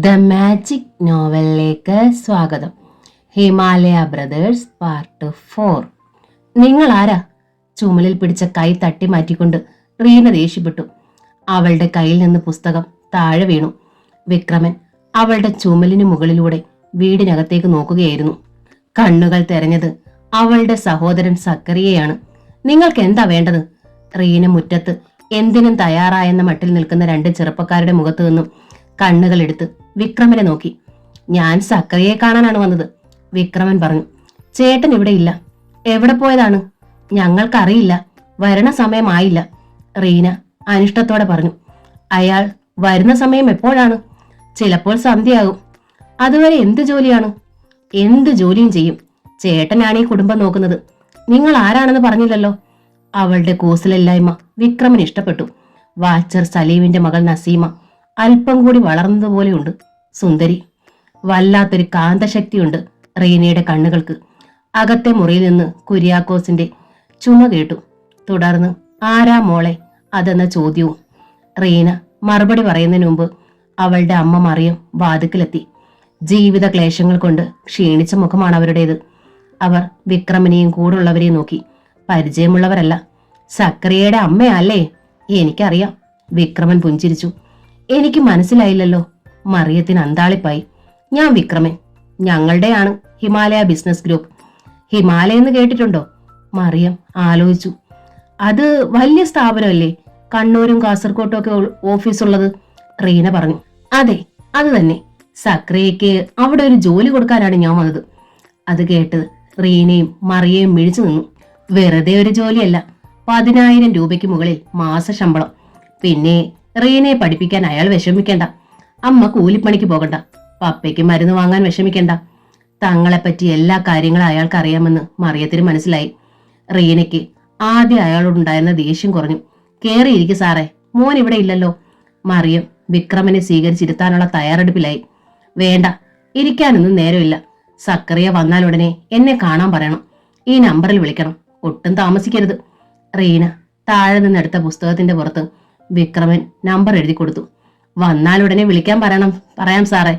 The magic നോവലിലേക്ക് സ്വാഗതം. Himalaya brothers part 4. നിങ്ങൾ ആരാ? ചുമലിൽ പിടിച്ച കൈ തട്ടി മാറ്റിക്കൊണ്ട് റീന ദേഷ്യപ്പെട്ടു. അവളുടെ കയ്യിൽ നിന്ന് പുസ്തകം താഴെ വീണു. വിക്രമൻ അവളുടെ ചുമലിനു മുകളിലൂടെ വീടിനകത്തേക്ക് നോക്കുകയായിരുന്നു. കണ്ണുകൾ തെരഞ്ഞത് അവളുടെ സഹോദരൻ സക്കറിയയാണ്. നിങ്ങൾക്ക് എന്താ വേണ്ടത്? റീന മുറ്റത്ത് എന്തിനും തയ്യാറായെന്ന മട്ടിൽ നിൽക്കുന്ന രണ്ട് ചെറുപ്പക്കാരുടെ മുഖത്തു നിന്നും കണ്ണുകൾ എടുത്ത് വിക്രമനെ നോക്കി. ഞാൻ സക്കറിയെ കാണാനാണ് വന്നത്, വിക്രമൻ പറഞ്ഞു. ചേട്ടൻ ഇവിടെ ഇല്ല. എവിടെ പോയതാണ്? ഞങ്ങൾക്കറിയില്ല, വരണ സമയമായില്ല, റീന അനിഷ്ടത്തോടെ പറഞ്ഞു. അയാൾ വരുന്ന സമയം എപ്പോഴാണ്? ചിലപ്പോൾ സന്ധ്യയാകും. അതുവരെ എന്ത് ജോലിയാണ്? എന്ത് ജോലിയും ചെയ്യും. ചേട്ടനാണ് ഈ കുടുംബം നോക്കുന്നത്. നിങ്ങൾ ആരാണെന്ന് പറഞ്ഞില്ലല്ലോ. അവളുടെ കൂസലില്ലായ്മ വിക്രമന് ഇഷ്ടപ്പെട്ടു. വാച്ചർ സലീമിന്റെ മകൾ നസീമ അല്പം കൂടി വളർന്നതുപോലെയുണ്ട്. സുന്ദരി. വല്ലാത്തൊരു കാന്തശക്തിയുണ്ട് റീനയുടെ കണ്ണുകൾക്ക്. അകത്തെ മുറിയിൽ നിന്ന് കുര്യാക്കോസിന്റെ ചുമ കേട്ടു. തുടർന്ന് ആരാ മോളെ അതെന്ന ചോദ്യവും. റീന മറുപടി പറയുന്നതിന് മുമ്പ് അവളുടെ അമ്മ മറിയം വാതിക്കലെത്തി. ജീവിത ക്ലേശങ്ങൾ കൊണ്ട് ക്ഷീണിച്ച മുഖമാണ് അവരുടേത്. അവർ വിക്രമനെയും കൂടുള്ളവരെയും നോക്കി. പരിചയമുള്ളവരല്ല. സക്കറിയയുടെ അമ്മയല്ലേ? എനിക്കറിയാം, വിക്രമൻ പുഞ്ചിരിച്ചു. എനിക്ക് മനസ്സിലായില്ലല്ലോ. മറിയത്തിന് അന്താളിപ്പായി. ഞാൻ വിക്രമൻ. ഞങ്ങളുടെയാണ് ഹിമാലയ ബിസിനസ് ഗ്രൂപ്പ്. ഹിമാലയ എന്ന് കേട്ടിട്ടുണ്ടോ? മറിയം ആലോചിച്ചു. അത് വലിയ സ്ഥാപനമല്ലേ? കണ്ണൂരും കാസർകോട്ടും ഒക്കെ ഓഫീസുള്ളത്, റീന പറഞ്ഞു. അതെ, അത് തന്നെ. സക്രിയയ്ക്ക് അവിടെ ഒരു ജോലി കൊടുക്കാനാണ് ഞാൻ വന്നത്. അത് കേട്ട് റീനയും മറിയയും മിഴിച്ചു നിന്നു. വെറുതെ ഒരു ജോലിയല്ല, 10,000 രൂപയ്ക്ക് മുകളിൽ മാസ ശമ്പളം. പിന്നെ റീനയെ പഠിപ്പിക്കാൻ അയാൾ വിഷമിക്കേണ്ട. അമ്മ കൂലിപ്പണിക്ക് പോകണ്ട. പപ്പയ്ക്ക് മരുന്ന് വാങ്ങാൻ വിഷമിക്കേണ്ട. തങ്ങളെപ്പറ്റി എല്ലാ കാര്യങ്ങളും അയാൾക്ക് അറിയാമെന്ന് മറിയത്തിന് മനസ്സിലായി. റീനയ്ക്ക് ആദ്യം അയാളോടുണ്ടായിരുന്ന ദേഷ്യം കുറഞ്ഞു. കേറിയിരിക്കും സാറേ, മോൻ ഇവിടെ ഇല്ലല്ലോ. മറിയം വിക്രമനെ സ്വീകരിച്ചിരുത്താനുള്ള തയ്യാറെടുപ്പിലായി. വേണ്ട, ഇരിക്കാനൊന്നും നേരമില്ല. സക്കറിയ വന്നാലുടനെ എന്നെ കാണാൻ പറയണം. ഈ നമ്പറിൽ വിളിക്കണം, ഒട്ടും താമസിക്കരുത്. റീന താഴെ നിന്നെടുത്ത പുസ്തകത്തിന്റെ പുറത്ത് വിക്രമൻ നമ്പർ എഴുതി കൊടുത്തു. വന്നാലുടനെ വിളിക്കാൻ പറയാം സാറേ,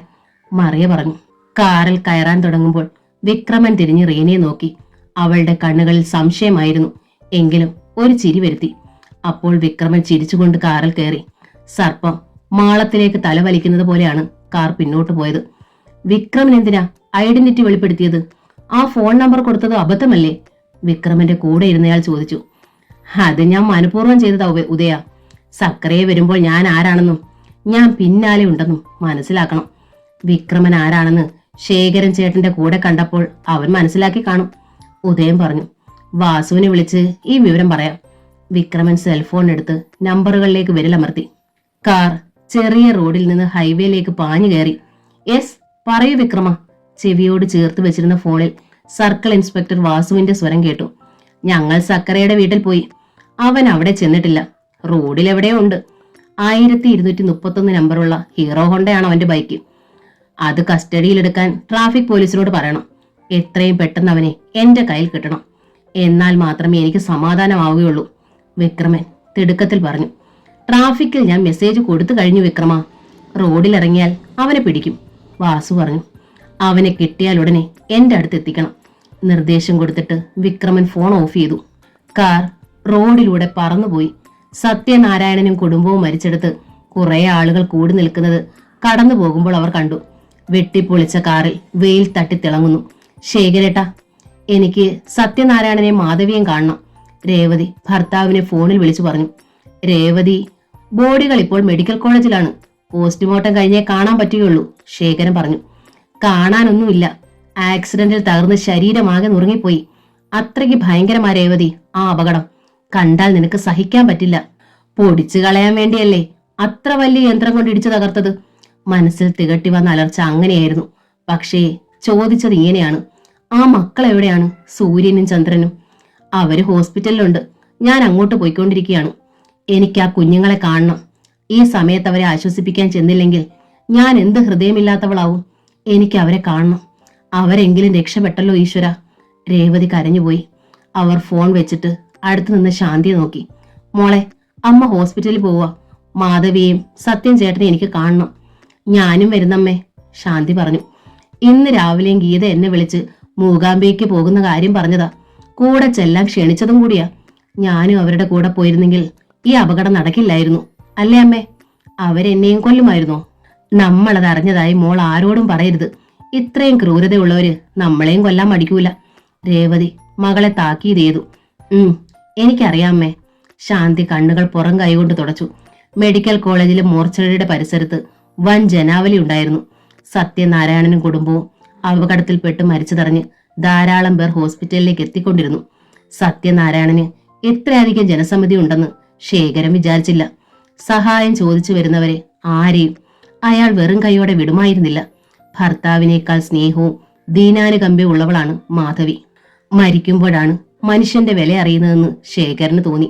മറിയ പറഞ്ഞു. കാറിൽ കയറാൻ തുടങ്ങുമ്പോൾ വിക്രമൻ തിരിഞ്ഞ് റീനയെ നോക്കി. അവളുടെ കണ്ണുകളിൽ സംശയമായിരുന്നു, എങ്കിലും ഒരു ചിരി വരുത്തി. അപ്പോൾ വിക്രമൻ ചിരിച്ചുകൊണ്ട് കാറിൽ കയറി. സർപ്പം മാളത്തിലേക്ക് തല വലിക്കുന്നത് പോലെയാണ് കാർ പിന്നോട്ട് പോയത്. വിക്രമൻ എന്തിനാ ഐഡന്റിറ്റി വെളിപ്പെടുത്തിയത്? ആ ഫോൺ നമ്പർ കൊടുത്തത് അബദ്ധമല്ലേ? വിക്രമന്റെ കൂടെ ഇരുന്നയാൾ ചോദിച്ചു. അത് ഞാൻ മനഃപൂർവ്വം ചെയ്തതാ ഉദയ. സക്കറിയെ വരുമ്പോൾ ഞാൻ ആരാണെന്നും ഞാൻ പിന്നാലെ ഉണ്ടെന്നും മനസ്സിലാക്കണം. വിക്രമൻ ആരാണെന്ന് ശേഖരൻ ചേട്ടന്റെ കൂടെ കണ്ടപ്പോൾ അവൻ മനസ്സിലാക്കി കാണും, ഉദയം പറഞ്ഞു. വാസുവിനെ വിളിച്ച് ഈ വിവരം പറയാം. വിക്രമൻ സെൽഫോൺ എടുത്ത് നമ്പറുകളിലേക്ക് വിരലമർത്തി. കാർ ചെറിയ റോഡിൽ നിന്ന് ഹൈവേയിലേക്ക് പാഞ്ഞു കയറി. യെസ്, പറയൂ വിക്രമ. ചെവിയോട് ചേർത്ത് വെച്ചിരുന്ന ഫോണിൽ സർക്കിൾ ഇൻസ്പെക്ടർ വാസുവിന്റെ സ്വരം കേട്ടു. ഞങ്ങൾ സക്കറയുടെ വീട്ടിൽ പോയി. അവൻ അവിടെ ചെന്നിട്ടില്ല. റോഡിൽ എവിടെയോ ഉണ്ട്. 1231 നമ്പറുള്ള ഹീറോ ഹോണ്ടയാണ് അവന്റെ ബൈക്ക്. അത് കസ്റ്റഡിയിലെടുക്കാൻ ട്രാഫിക് പോലീസിനോട് പറയണം. എത്രയും പെട്ടെന്ന് അവനെ എന്റെ കയ്യിൽ കിട്ടണം. എന്നാൽ മാത്രമേ എനിക്ക് സമാധാനമാവുകയുള്ളൂ, വിക്രമൻ തിടുക്കത്തിൽ പറഞ്ഞു. ട്രാഫിക്കിൽ ഞാൻ മെസ്സേജ് കൊടുത്തു കഴിഞ്ഞു വിക്രമ. റോഡിലിറങ്ങിയാൽ അവനെ പിടിക്കും, വാസു പറഞ്ഞു. അവനെ കിട്ടിയാൽ ഉടനെ എന്റെ അടുത്ത് എത്തിക്കണം. നിർദ്ദേശം കൊടുത്തിട്ട് വിക്രമൻ ഫോൺ ഓഫ് ചെയ്തു. കാർ റോഡിലൂടെ പറന്നുപോയി. സത്യനാരായണനും കുടുംബവും മരിച്ചെടുത്ത് കുറെ ആളുകൾ കൂടി നിൽക്കുന്നത് കടന്നു പോകുമ്പോൾ അവർ കണ്ടു. വെട്ടിപ്പൊളിച്ച കാറിൽ വെയിൽ തട്ടി തിളങ്ങുന്നു. ശേഖരേട്ടാ, എനിക്ക് സത്യനാരായണനെ മാധവിയും കാണണം, രേവതി ഭർത്താവിനെ ഫോണിൽ വിളിച്ചു പറഞ്ഞു. രേവതി, ബോഡികൾ ഇപ്പോൾ മെഡിക്കൽ കോളേജിലാണ്. പോസ്റ്റ്മോർട്ടം കഴിഞ്ഞേ കാണാൻ പറ്റുകയുള്ളൂ, ശേഖരൻ പറഞ്ഞു. കാണാനൊന്നുമില്ല, ആക്സിഡന്റിൽ തകർന്ന് ശരീരമാകെ നുറുങ്ങിപ്പോയി. അത്രയ്ക്ക് ഭയങ്കരമാ രേവതി ആ അപകടം. കണ്ടാൽ നിനക്ക് സഹിക്കാൻ പറ്റില്ല. പൊടിച്ചു കളയാൻ വേണ്ടിയല്ലേ അത്ര വലിയ യന്ത്രം കൊണ്ട് ഇടിച്ചു തകർത്തത്? മനസ്സിൽ തികട്ടി വന്ന അലർച്ച അങ്ങനെയായിരുന്നു. പക്ഷേ ചോദിച്ചത് ഇങ്ങനെയാണ്, ആ മക്കൾ എവിടെയാണ്? സൂര്യനും ചന്ദ്രനും? അവര് ഹോസ്പിറ്റലിലുണ്ട്. ഞാൻ അങ്ങോട്ട് പോയിക്കൊണ്ടിരിക്കുകയാണ്. എനിക്ക് ആ കുഞ്ഞുങ്ങളെ കാണണം. ഈ സമയത്ത് അവരെ ആശ്വസിപ്പിക്കാൻ ചെന്നില്ലെങ്കിൽ ഞാൻ എന്ത് ഹൃദയമില്ലാത്തവളാവും. എനിക്ക് അവരെ കാണണം. അവരെങ്കിലും രക്ഷപ്പെട്ടല്ലോ ഈശ്വര. രേവതി കരഞ്ഞുപോയി. അവർ ഫോൺ വെച്ചിട്ട് അടുത്തു നിന്ന് ശാന്തിയെ നോക്കി. മോളെ, അമ്മ ഹോസ്പിറ്റലിൽ പോവാ. മാധവിയെയും സത്യം ചേട്ടനെ എനിക്ക് കാണണം. ഞാനും വരുന്നമ്മേ, ശാന്തി പറഞ്ഞു. ഇന്ന് രാവിലെയും ഗീത എന്നെ വിളിച്ച് മൂകാംബികയ്ക്ക് പോകുന്ന കാര്യം പറഞ്ഞതാ. കൂടെ ചെല്ലാൻ ക്ഷണിച്ചതും കൂടിയാ. ഞാനും അവരുടെ കൂടെ പോയിരുന്നെങ്കിൽ ഈ അപകടം നടക്കില്ലായിരുന്നു. അല്ലേ അമ്മേ? അവരെന്നെയും കൊല്ലുമായിരുന്നോ? നമ്മളത് അറിഞ്ഞതായി മോൾ ആരോടും പറയരുത്. ഇത്രയും ക്രൂരതയുള്ളവര് നമ്മളെയും കൊല്ലാൻ മടിക്കൂല. രേവതി മകളെ താക്കീത് ചെയ്തു. എനിക്കറിയാമേ. ശാന്തി കണ്ണുകൾ പുറം കൈകൊണ്ട് തുടച്ചു. മെഡിക്കൽ കോളേജിലെ മോർച്ചറിയുടെ പരിസരത്ത് വൻ ജനാവലി ഉണ്ടായിരുന്നു. സത്യനാരായണനും കുടുംബവും അപകടത്തിൽപ്പെട്ട് മരിച്ചതറിഞ്ഞ് ധാരാളം പേർ ഹോസ്പിറ്റലിലേക്ക് എത്തിക്കൊണ്ടിരുന്നു. സത്യനാരായണന് എത്രയധികം ജനസമിതി ഉണ്ടെന്ന് ശേഖരൻ വിചാരിച്ചില്ല. സഹായം ചോദിച്ചു വരുന്നവരെ ആരെയും അയാൾ വെറും കൈയോടെ വിടുമായിരുന്നില്ല. ഭർത്താവിനേക്കാൾ സ്നേഹവും ദീനാനുകമ്പയും ഉള്ളവളാണ് മാധവി. മരിക്കുമ്പോഴാണ് മനുഷ്യന്റെ വില അറിയുന്നതെന്ന് ശേഖരന് തോന്നി.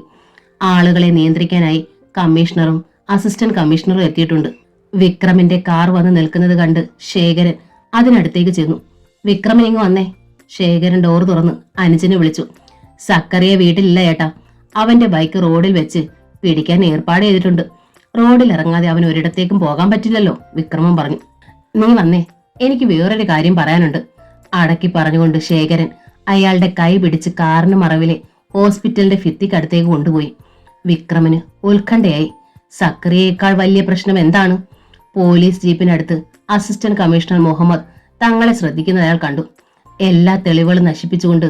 ആളുകളെ നിയന്ത്രിക്കാനായി കമ്മീഷണറും അസിസ്റ്റന്റ് കമ്മീഷണറും എത്തിയിട്ടുണ്ട്. വിക്രമിന്റെ കാർ വന്ന് നിൽക്കുന്നത് കണ്ട് ശേഖരൻ അതിനടുത്തേക്ക് ചെന്നു. വിക്രമൻ ഇങ്ങ് വന്നേ. ശേഖരൻ ഡോർ തുറന്ന് അനുജനെ വിളിച്ചു. സക്കറിയ വീട്ടിലില്ല ഏട്ടാ. അവന്റെ ബൈക്ക് റോഡിൽ വെച്ച് പിടിക്കാൻ ഏർപ്പാട് ചെയ്തിട്ടുണ്ട്. റോഡിൽ ഇറങ്ങാതെ അവൻ ഒരിടത്തേക്കും പോകാൻ പറ്റില്ലല്ലോ, വിക്രമൻ പറഞ്ഞു. നീ വന്നേ, എനിക്ക് വേറൊരു കാര്യം പറയാനുണ്ട്, അടക്കി പറഞ്ഞുകൊണ്ട് ശേഖരൻ അയാളുടെ കൈ പിടിച്ച് കാറിന് മറവിലെ ഹോസ്പിറ്റലിന്റെ ഭിത്തിക്കടുത്തേക്ക് കൊണ്ടുപോയി. വിക്രമന് ഉത്കണ്ഠയായി. സക്കറിയേക്കാൾ വലിയ പ്രശ്നം എന്താണ്? പോലീസ് ജീപ്പിനടുത്ത് അസിസ്റ്റന്റ് കമ്മീഷണർ മുഹമ്മദ് തങ്ങളെ ശ്രദ്ധിക്കുന്നത് അയാൾ കണ്ടു. എല്ലാ തെളിവുകളും നശിപ്പിച്ചുകൊണ്ട്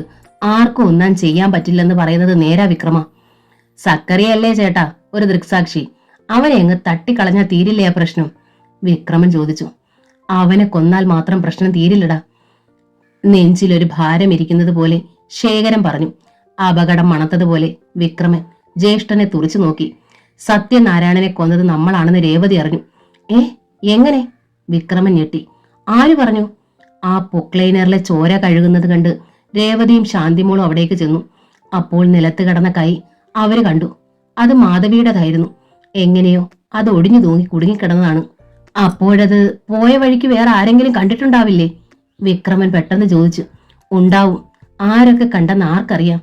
ആർക്കും ഒന്നാൻ ചെയ്യാൻ പറ്റില്ലെന്ന് പറയുന്നത് നേരാ വിക്രമ? സക്കറിയല്ലേ ചേട്ടാ ഒരു ദൃക്സാക്ഷി. അവനെ അങ്ങ് തട്ടിക്കളഞ്ഞാൽ തീരില്ലേ ആ പ്രശ്നം? വിക്രമൻ ചോദിച്ചു. അവനെ കൊന്നാൽ മാത്രം പ്രശ്നം തീരില്ലടാ. നെഞ്ചിലൊരു ഭാരം ഇരിക്കുന്നത് പോലെ ശേഖരൻ പറഞ്ഞു. അപകടം മണത്തതുപോലെ വിക്രമൻ ജ്യേഷ്ഠനെ തുറിച്ചു നോക്കി. സത്യനാരായണനെ കൊന്നത് നമ്മളാണെന്ന് രേവതി അറിഞ്ഞു. എങ്ങനെ? വിക്രമൻ ഞെട്ടി. ആര് പറഞ്ഞു? ആ പൊക്ലൈനറിലെ ചോര കഴുകുന്നത് കണ്ട് രേവതിയും ശാന്തിമോളും അവിടേക്ക് ചെന്നു. അപ്പോൾ നിലത്ത് കിടന്ന കൈ അവര് കണ്ടു. അത് മാധവിയുടേതായിരുന്നു. എങ്ങനെയോ അത് ഒടിഞ്ഞു തൂങ്ങി കുടുങ്ങിക്കിടന്നതാണ്. അപ്പോഴത് പോയ വഴിക്ക് വേറെ ആരെങ്കിലും കണ്ടിട്ടുണ്ടാവില്ലേ? വിക്രമൻ പെട്ടെന്ന് ചോദിച്ചു. ഉണ്ടാവും. ആരൊക്കെ കണ്ടെന്ന് ആർക്കറിയാം?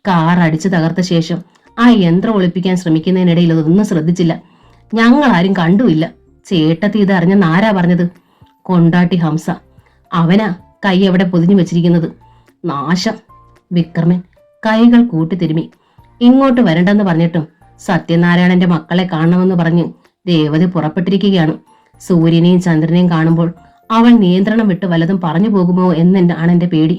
കാർ അടിച്ചു തകർത്ത ശേഷം ആ യന്ത്രം ഒളിപ്പിക്കാൻ ശ്രമിക്കുന്നതിനിടയിൽ അതൊന്നും ശ്രദ്ധിച്ചില്ല. ഞങ്ങളാരും കണ്ടുമില്ല. ചേട്ടത്തി ഇത് അറിഞ്ഞെന്ന് ആരാ പറഞ്ഞത്? കൊണ്ടാട്ടി ഹംസ. അവനാ കൈ എവിടെ പൊതിഞ്ഞു വെച്ചിരിക്കുന്നത്. നാശം. വിക്രമൻ കൈകൾ കൂട്ടിത്തിരുമി. ഇങ്ങോട്ട് വരണ്ടെന്ന് പറഞ്ഞിട്ടും സത്യനാരായണന്റെ മക്കളെ കാണണമെന്ന് പറഞ്ഞ് രേവതി പുറപ്പെട്ടിരിക്കുകയാണ്. സൂര്യനെയും ചന്ദ്രനെയും കാണുമ്പോൾ അവൾ നിയന്ത്രണം വിട്ട് വല്ലതും പറഞ്ഞു പോകുമോ എന്നാണ് എന്റെ പേടി,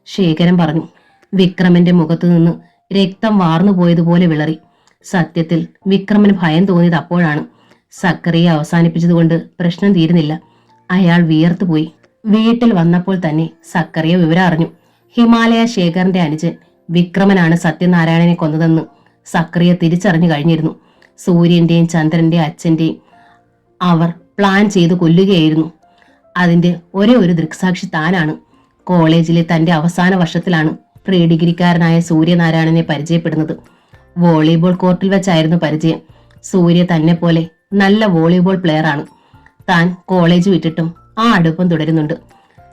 ശേഖരൻ പറഞ്ഞു. വിക്രമന്റെ മുഖത്തു നിന്ന് രക്തം വാർന്നു പോയതുപോലെ വിളറി. സത്യത്തിൽ വിക്രമന് ഭയം തോന്നിയത് അപ്പോഴാണ്. സക്കറിയെ അവസാനിപ്പിച്ചതുകൊണ്ട് പ്രശ്നം തീരുന്നില്ല. അയാൾ വിയർത്തുപോയി. വീട്ടിൽ വന്നപ്പോൾ തന്നെ സക്കറിയ വിവരം അറിഞ്ഞു. ഹിമാലയ ശേഖറിന്റെ അനുജൻ വിക്രമനാണ് സത്യനാരായണനെ കൊന്നതെന്ന് സക്കറിയ തിരിച്ചറിഞ്ഞു കഴിഞ്ഞിരുന്നു. സൂര്യന്റെയും ചന്ദ്രന്റെയും അച്ഛന്റെയും അവർ പ്ലാൻ ചെയ്ത് കൊല്ലുകയായിരുന്നു. അതിന്റെ ഒരേ ഒരു ദൃക്സാക്ഷി താനാണ്. കോളേജിലെ തന്റെ അവസാന വർഷത്തിലാണ് പ്രീ ഡിഗ്രിക്കാരനായ സൂര്യനാരായണനെ പരിചയപ്പെടുന്നത്. വോളിബോൾ കോർട്ടിൽ വെച്ചായിരുന്നു പരിചയം. സൂര്യ തന്നെ പോലെ നല്ല വോളിബോൾ പ്ലെയറാണ്. താൻ കോളേജ് വിട്ടിട്ടും ആ അടുപ്പം തുടരുന്നുണ്ട്.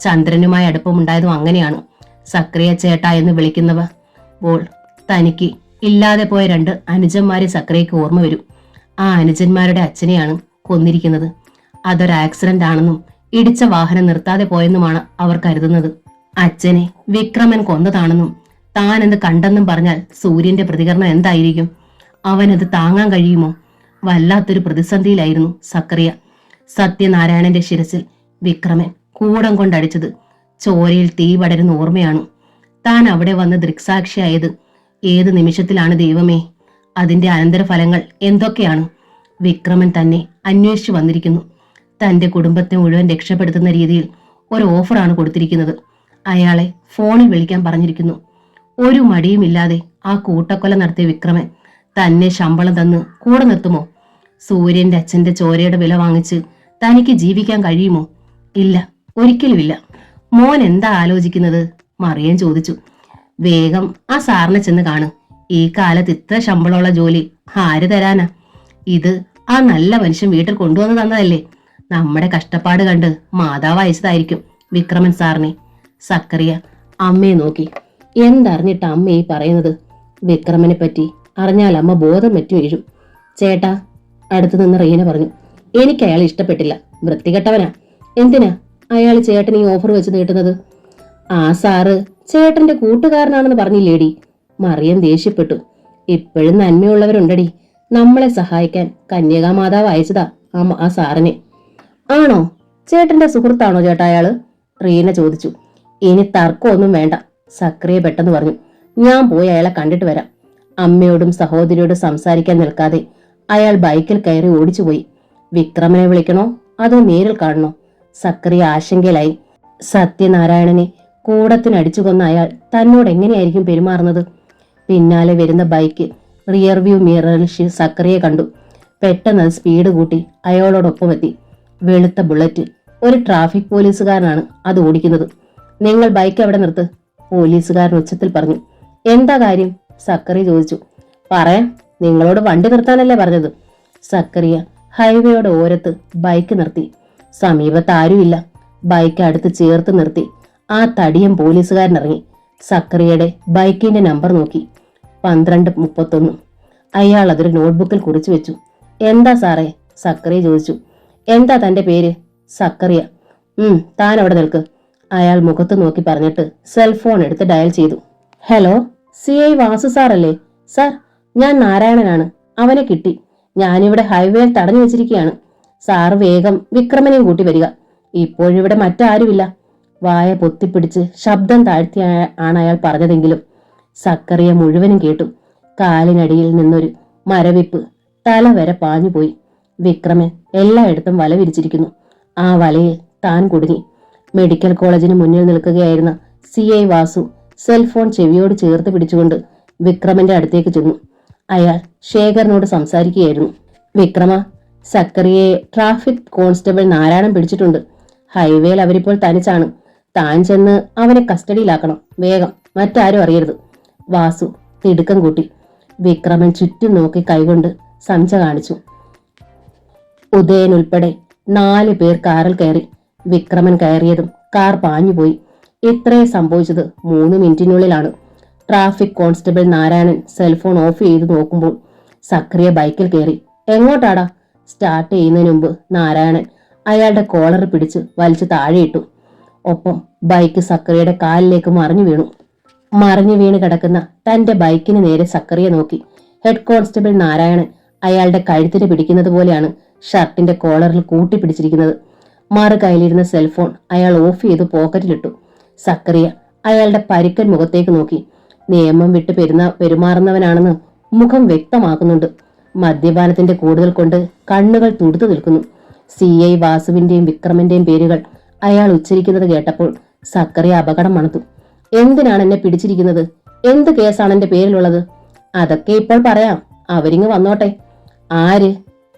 ചന്ദ്രനുമായി അടുപ്പമുണ്ടായതും അങ്ങനെയാണ്. സക്രിയ ചേട്ടാ എന്ന് വിളിക്കുന്നവർ തനിക്ക് ഇല്ലാതെ പോയ 2 അനുജന്മാരെ സക്രിയക്ക് ഓർമ്മ വരും. ആ അനുജന്മാരുടെ അച്ഛനെയാണ് കൊന്നിരിക്കുന്നത്. അതൊരു ആക്സിഡന്റ് ആണെന്നും ഇടിച്ച വാഹനം നിർത്താതെ പോയെന്നുമാണ് അവർ കരുതുന്നത്. അച്ഛനെ വിക്രമൻ കൊന്നതാണെന്നും താൻ എന്ത് കണ്ടെന്നും പറഞ്ഞാൽ സൂര്യന്റെ പ്രതികരണം എന്തായിരിക്കും? അവനത് താങ്ങാൻ കഴിയുമോ? വല്ലാത്തൊരു പ്രതിസന്ധിയിലായിരുന്നു സക്കറിയ. സത്യനാരായണന്റെ ശിരസിൽ വിക്രമൻ കൂടം കൊണ്ടടിച്ചത് ചോരയിൽ തീ പടരുന്ന ഓർമ്മയാണ്. താൻ അവിടെ വന്ന് ദൃക്സാക്ഷിയായത് ഏത് നിമിഷത്തിലാണ് ദൈവമേ? അതിന്റെ അനന്തരഫലങ്ങൾ എന്തൊക്കെയാണ്? വിക്രമൻ തന്നെ അന്വേഷിച്ചു വന്നിരിക്കുന്നു. തന്റെ കുടുംബത്തെ മുഴുവൻ രക്ഷപ്പെടുത്തുന്ന രീതിയിൽ ഒരു ഓഫറാണ് കൊടുത്തിരിക്കുന്നത്. അയാളെ ഫോണിൽ വിളിക്കാൻ പറഞ്ഞിരിക്കുന്നു. ഒരു മടിയുമില്ലാതെ ആ കൂട്ടക്കൊല നടത്തിയ വിക്രമൻ തന്നെ ശമ്പളം തന്ന് കൂടെ നിർത്തുമോ? സൂര്യന്റെ അച്ഛന്റെ ചോരയുടെ വില വാങ്ങിച്ച് തനിക്ക് ജീവിക്കാൻ കഴിയുമോ? ഇല്ല, ഒരിക്കലുമില്ല. മോൻ എന്താ ആലോചിക്കുന്നത്? മറിയൻ ചോദിച്ചു. വേഗം ആ സാറിനെ ചെന്ന് കാണും. ഈ കാലത്ത് ഇത്ര ശമ്പളമുള്ള ജോലി ആര് തരാനാ? ഇത് ആ നല്ല മനുഷ്യൻ വീട്ടിൽ കൊണ്ടുവന്ന് തന്നതല്ലേ? നമ്മുടെ കഷ്ടപ്പാട് കണ്ട് മാതാവ് അയച്ചതായിരിക്കും വിക്രമൻ സാറിനെ. സക്കറിയ അമ്മയെ നോക്കി. എന്തറിഞ്ഞിട്ട് അമ്മ ഈ പറയുന്നത്? വിക്രമനെ പറ്റി അറിഞ്ഞാൽ അമ്മ ബോധം വെച്ചു വീഴും. ചേട്ടാ, അടുത്തു നിന്ന് റീന പറഞ്ഞു. എനിക്ക് അയാൾ ഇഷ്ടപ്പെട്ടില്ല. വൃത്തികെട്ടവനാ. എന്തിനാ അയാൾ ചേട്ടന് ഈ ഓഫർ വെച്ച് നീട്ടുന്നത്? ആ സാറ് ചേട്ടന്റെ കൂട്ടുകാരനാണെന്ന് പറഞ്ഞില്ലേടി? മറിയം ദേഷ്യപ്പെട്ടു. ഇപ്പോഴും നന്മയുള്ളവരുണ്ടടി. നമ്മളെ സഹായിക്കാൻ കന്യകാമാതാവ് അയച്ചതാ ആ സാറിനെ. ആണോ? ചേട്ടന്റെ സുഹൃത്താണോ ചേട്ടാ അയാള്? റീന ചോദിച്ചു. ഇനി തർക്കമൊന്നും വേണ്ട, സക്രിയ പെട്ടെന്ന് പറഞ്ഞു. ഞാൻ പോയി അയാളെ കണ്ടിട്ട് വരാം. അമ്മയോടും സഹോദരിയോടും സംസാരിക്കാൻ നിൽക്കാതെ അയാൾ ബൈക്കിൽ കയറി ഓടിച്ചുപോയി. വിക്രമനെ വിളിക്കണോ അതോ നേരിൽ കാണണോ? സക്രിയ ആശങ്കയിലായി. സത്യനാരായണനെ കൂടത്തിനടിച്ചു കൊന്ന അയാൾ തന്നോട് എങ്ങനെയായിരിക്കും പെരുമാറുന്നത്? പിന്നാലെ വരുന്ന ബൈക്ക് റിയർ വ്യൂ മിററിൽ സക്രിയെ കണ്ടു. പെട്ടെന്ന് അത് സ്പീഡ് കൂട്ടി അയാളോടൊപ്പം എത്തി. വെളുത്ത ബുള്ളറ്റ്. ഒരു ട്രാഫിക് പോലീസുകാരനാണ് അത് ഓടിക്കുന്നത്. നിങ്ങൾ ബൈക്ക് എവിടെ നിർത്ത്? പോലീസുകാരൻ ഉച്ചത്തിൽ പറഞ്ഞു. എന്താ കാര്യം? സക്കറിയ ചോദിച്ചു. പറയാം, നിങ്ങളോട് വണ്ടി നിർത്താനല്ലേ പറഞ്ഞത്. സക്കറിയ ഹൈവേയുടെ ഓരത്ത് ബൈക്ക് നിർത്തി. സമീപത്ത് ആരുമില്ല. ബൈക്ക് അടുത്ത് ചേർത്ത് നിർത്തി ആ തടിയൻ പോലീസുകാരൻ ഇറങ്ങി. സക്കറിയയുടെ ബൈക്കിന്റെ നമ്പർ നോക്കി. 1231. അയാൾ അതൊരു നോട്ട്ബുക്കിൽ കുറിച്ചു വെച്ചു. എന്താ സാറേ? സക്കറിയ ചോദിച്ചു. എന്താ തന്റെ പേര്? സക്കറിയ. താൻ അവിടെ നിൽക്ക്. അയാൾ മുഖത്ത് നോക്കി പറഞ്ഞിട്ട് സെൽഫോൺ എടുത്ത് ഡയൽ ചെയ്തു. ഹലോ, CI വാസു സാറല്ലേ? സാർ, ഞാൻ നാരായണനാണ്. അവനെ കിട്ടി. ഞാനിവിടെ ഹൈവേയിൽ തടഞ്ഞു വെച്ചിരിക്കുകയാണ്. സാറ് വേഗം വിക്രമനെയും കൂട്ടി വരിക. ഇപ്പോഴിവിടെ മറ്റാരുമില്ല. വായ പൊത്തിപ്പിടിച്ച് ശബ്ദം താഴ്ത്തി ആണ് അയാൾ പറഞ്ഞതെങ്കിലും സക്കറിയ മുഴുവനും കേട്ടു. കാലിനടിയിൽ നിന്നൊരു മരവിപ്പ് തല വരെ പാഞ്ഞുപോയി. വിക്രമൻ എല്ലായിടത്തും വല വിരിച്ചിരിക്കുന്നു. ആ വലയിൽ താൻ കുടുങ്ങി. മെഡിക്കൽ കോളേജിന് മുന്നിൽ നിൽക്കുകയായിരുന്ന CI വാസു സെൽഫോൺ ചെവിയോട് ചേർത്ത് പിടിച്ചുകൊണ്ട് വിക്രമന്റെ അടുത്തേക്ക് ചെന്നു. അയാൾ ശേഖറിനോട് സംസാരിക്കുകയായിരുന്നു. വിക്രമ, സക്കറിയെ ട്രാഫിക് കോൺസ്റ്റബിൾ നാരായണൻ പിടിച്ചിട്ടുണ്ട്. ഹൈവേയിൽ അവരിപ്പോൾ തനിച്ചാണ്. താൻ ചെന്ന് അവനെ കസ്റ്റഡിയിലാക്കണം. വേഗം, മറ്റാരും അറിയരുത്. വാസു തിടുക്കം കൂട്ടി. വിക്രമൻ ചുറ്റും നോക്കി കൈകൊണ്ട് സഞ്ച കാണിച്ചു. ഉദയൻ ഉൾപ്പെടെ 4 പേർ കാറിൽ കയറി. വിക്രമൻ കയറിയതും കാർ പാഞ്ഞുപോയി. ഇത്രയും സംഭവിച്ചത് 3 മിനിറ്റിനുള്ളിലാണ്. Traffic constable Narayanan cellphone off ചെയ്ത് നോക്കുമ്പോൾ സക്രിയ ബൈക്കിൽ കയറി. എങ്ങോട്ടാടാ? സ്റ്റാർട്ട് ചെയ്യുന്നതിന് മുമ്പ് നാരായണൻ അയാളുടെ കോളർ പിടിച്ച് വലിച്ചു താഴെയിട്ടു. ഒപ്പം ബൈക്ക് സക്രിയയുടെ കാലിലേക്ക് മറിഞ്ഞു വീണ് കിടക്കുന്ന തന്റെ ബൈക്കിന് നേരെ സക്രിയ നോക്കി. ഹെഡ് കോൺസ്റ്റബിൾ നാരായണൻ അയാളുടെ കഴുത്തിന് പിടിക്കുന്നത് പോലെയാണ് ഷർട്ടിന്റെ കോളറിൽ കൂട്ടിപ്പിടിച്ചിരിക്കുന്നത്. മറു കയ്യിലിരുന്ന സെൽഫോൺ അയാൾ ഓഫ് ചെയ്ത് പോക്കറ്റിലിട്ടു. സക്രിയ അയാളുടെ പരുക്കൻ മുഖത്തേക്ക് നോക്കി. നിയമം വിട്ട് പെരുമാറുന്നവനാണെന്ന് മുഖം വ്യക്തമാക്കുന്നുണ്ട്. മദ്യപാനത്തിന്റെ കൂടുതൽ കൊണ്ട് കണ്ണുകൾ തുടുത്തു നിൽക്കുന്നു. CI വാസുവിന്റെയും വിക്രമന്റെയും പേരുകൾ അയാൾ ഉച്ചരിക്കുന്നത് കേട്ടപ്പോൾ സക്കറിയ അപകടം മണത്തു. എന്തിനാണ് എന്നെ പിടിച്ചിരിക്കുന്നത്? എന്ത് കേസാണ് എന്റെ പേരിലുള്ളത്? അതൊക്കെ ഇപ്പോൾ പറയാം. അവരിങ്ങ് വന്നോട്ടെ. ആര്?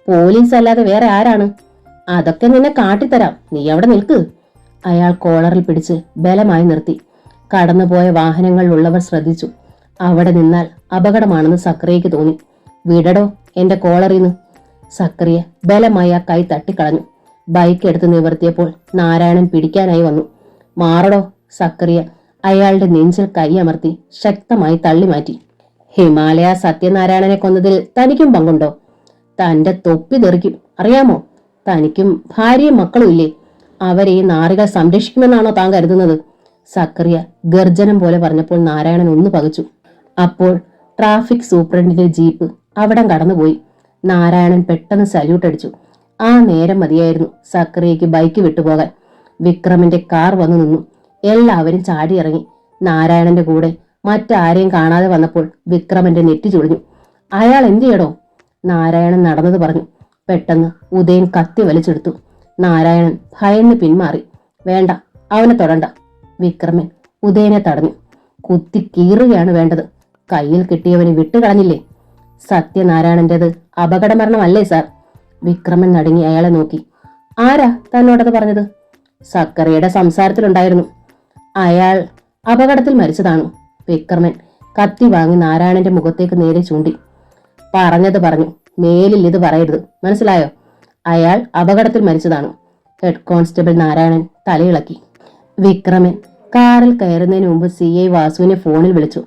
പോലീസ് അല്ലാതെ വേറെ ആരാണ്? അതൊക്കെ നിന്നെ കാട്ടിത്തരാം. നീ അവിടെ നിൽക്ക്. അയാൾ കോളറിൽ പിടിച്ച് ബലമായി നിർത്തി. കടന്നുപോയ വാഹനങ്ങളിലുള്ളവർ ശ്രദ്ധിച്ചു. അവിടെ നിന്നാൽ അപകടമാണെന്ന് സക്രിയയ്ക്ക് തോന്നി. വിടടോ എന്റെ കോളറിന്ന്. സക്രിയ ബലമായി ആ കൈ തട്ടിക്കളഞ്ഞു. ബൈക്ക് എടുത്ത് നിവർത്തിയപ്പോൾ നാരായണൻ പിടിക്കാനായി വന്നു. മാറടോ. സക്രിയ അയാളുടെ നെഞ്ചിൽ കൈ അമർത്തി ശക്തമായി തള്ളി മാറ്റി. ഹിമാലയ സത്യനാരായണനെ കൊന്നതിൽ തനിക്കും പങ്കുണ്ടോ? തന്റെ തൊപ്പി തെറിക്കും, അറിയാമോ? തനിക്കും ഭാര്യയും മക്കളും ഇല്ലേ? അവരെ ഈ നാറികൾ സംരക്ഷിക്കുമെന്നാണോ താൻ കരുതുന്നത്? സക്രിയ ഗർജനം പോലെ പറഞ്ഞപ്പോൾ നാരായണൻ ഒന്ന് പകച്ചു. അപ്പോൾ ട്രാഫിക് സൂപ്രണ്ടിന്റെ ജീപ്പ് അവിടം കടന്നുപോയി. നാരായണൻ പെട്ടെന്ന് സല്യൂട്ട് അടിച്ചു. ആ നേരം മതിയായിരുന്നു സക്രിയയ്ക്ക് ബൈക്ക് വിട്ടുപോകാൻ. വിക്രമന്റെ കാർ വന്നു നിന്നു. എല്ലാവരും ചാടിയിറങ്ങി. നാരായണന്റെ കൂടെ മറ്റാരെയും കാണാതെ വന്നപ്പോൾ വിക്രമന്റെ നെറ്റി ചുളിഞ്ഞു. അയാൾ എന്ത് ചെയ്യടോ? നാരായണൻ നടന്നത് പറഞ്ഞു. പെട്ടെന്ന് ഉദയൻ കത്തി വലിച്ചെടുത്തു. നാരായണൻ ഭയന്ന് പിന്മാറി. വേണ്ട, അവനെ തൊടണ്ട. വിക്രമൻ ഉദയനെ തടഞ്ഞു. കുത്തി കീറുകയാണ് വേണ്ടത്. കയ്യിൽ കിട്ടിയവനെ വിട്ടുകളഞ്ഞില്ലേ? സത്യനാരായണന്റേത് അപകടമരണമല്ലേ സാർ? വിക്രമൻ നടുങ്ങി അയാളെ നോക്കി. ആരാ തന്നോടത് പറഞ്ഞത്? സക്കറിയുടെ സംസാരത്തിലുണ്ടായിരുന്നു. അയാൾ അപകടത്തിൽ മരിച്ചതാണ്. വിക്രമൻ കത്തി വാങ്ങി നാരായണന്റെ മുഖത്തേക്ക് നേരെ ചൂണ്ടി. പറഞ്ഞത് പറഞ്ഞു. മേലിൽ ഇത് പറയരുത്, മനസ്സിലായോ? അയാൾ അപകടത്തിൽ മരിച്ചതാണ്. ഹെഡ് കോൺസ്റ്റബിൾ നാരായണൻ തലയിളക്കി. വിക്രമൻ കാറിൽ കയറുന്നതിന് മുമ്പ് CI വാസുവിനെ ഫോണിൽ വിളിച്ചു.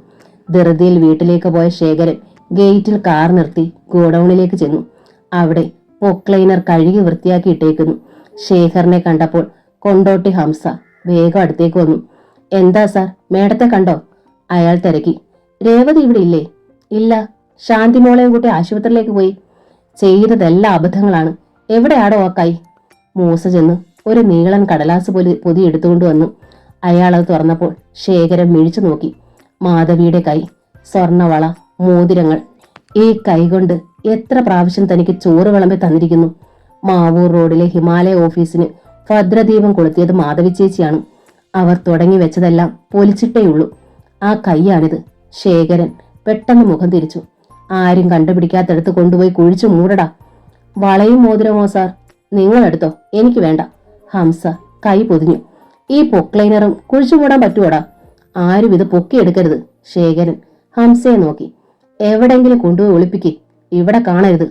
ധൃതിയിൽ വീട്ടിലേക്ക് പോയ ശേഖരൻ ഗേറ്റിൽ കാർ നിർത്തി ഗോഡൌണിലേക്ക് ചെന്നു. അവിടെ പൊക്ലൈനർ കഴുകി വൃത്തിയാക്കി ഇട്ടേക്കുന്നു. ശേഖറിനെ കണ്ടപ്പോൾ കൊണ്ടോട്ടി ഹംസ വേഗം അടുത്തേക്ക് വന്നു. എന്താ സാർ, മേഡത്തെ കണ്ടോ? അയാൾ തിരക്കി. രേവതി ഇവിടെ ഇല്ലേ? ഇല്ല, ശാന്തി മോളെയും കൂട്ടി ആശുപത്രിയിലേക്ക് പോയി. ചെയ്തതെല്ലാം അബദ്ധങ്ങളാണ്. എവിടെയാടോ ആ കൈ? മൂസ ചെന്ന് ഒരു നീളൻ കടലാസ് പൊതി എടുത്തുകൊണ്ട് വന്നു. അയാൾ അത് തുറന്നപ്പോൾ ശേഖരൻ മിഴിച്ചു നോക്കി. മാധവിയുടെ കൈ, സ്വർണവള, മോതിരങ്ങൾ. ഈ കൈ കൊണ്ട് എത്ര പ്രാവശ്യം തനിക്ക് ചോറ് വിളമ്പി തന്നിരിക്കുന്നു. മാവൂർ റോഡിലെ ഹിമാലയ ഓഫീസിന് ഭദ്രദീപം കൊളുത്തിയത് മാധവി ചേച്ചിയാണ്. അവർ തുടങ്ങി വെച്ചതെല്ലാം പൊലിച്ചിട്ടേയുള്ളൂ. ആ കൈയാണിത്. ശേഖരൻ പെട്ടെന്ന് മുഖം തിരിച്ചു. ആരും കണ്ടുപിടിക്കാത്തടുത്ത് കൊണ്ടുപോയി കുഴിച്ചു മൂടടാ. വളയും മോതിരമോ സാർ? നിങ്ങളെടുത്തോ, എനിക്ക് വേണ്ട. ഹംസ കൈ പൊതിഞ്ഞു. ഈ പൊക്ലൈനറും കുഴിച്ചു മൂടാൻ പറ്റുവോടാ? ആരും ഇത് പൊക്കിയെടുക്കരുത്. ശേഖരൻ ഹംസയെ നോക്കി. എവിടെങ്കിലും കൊണ്ടുപോയി ഒളിപ്പിക്ക്, ഇവിടെ കാണരുത്.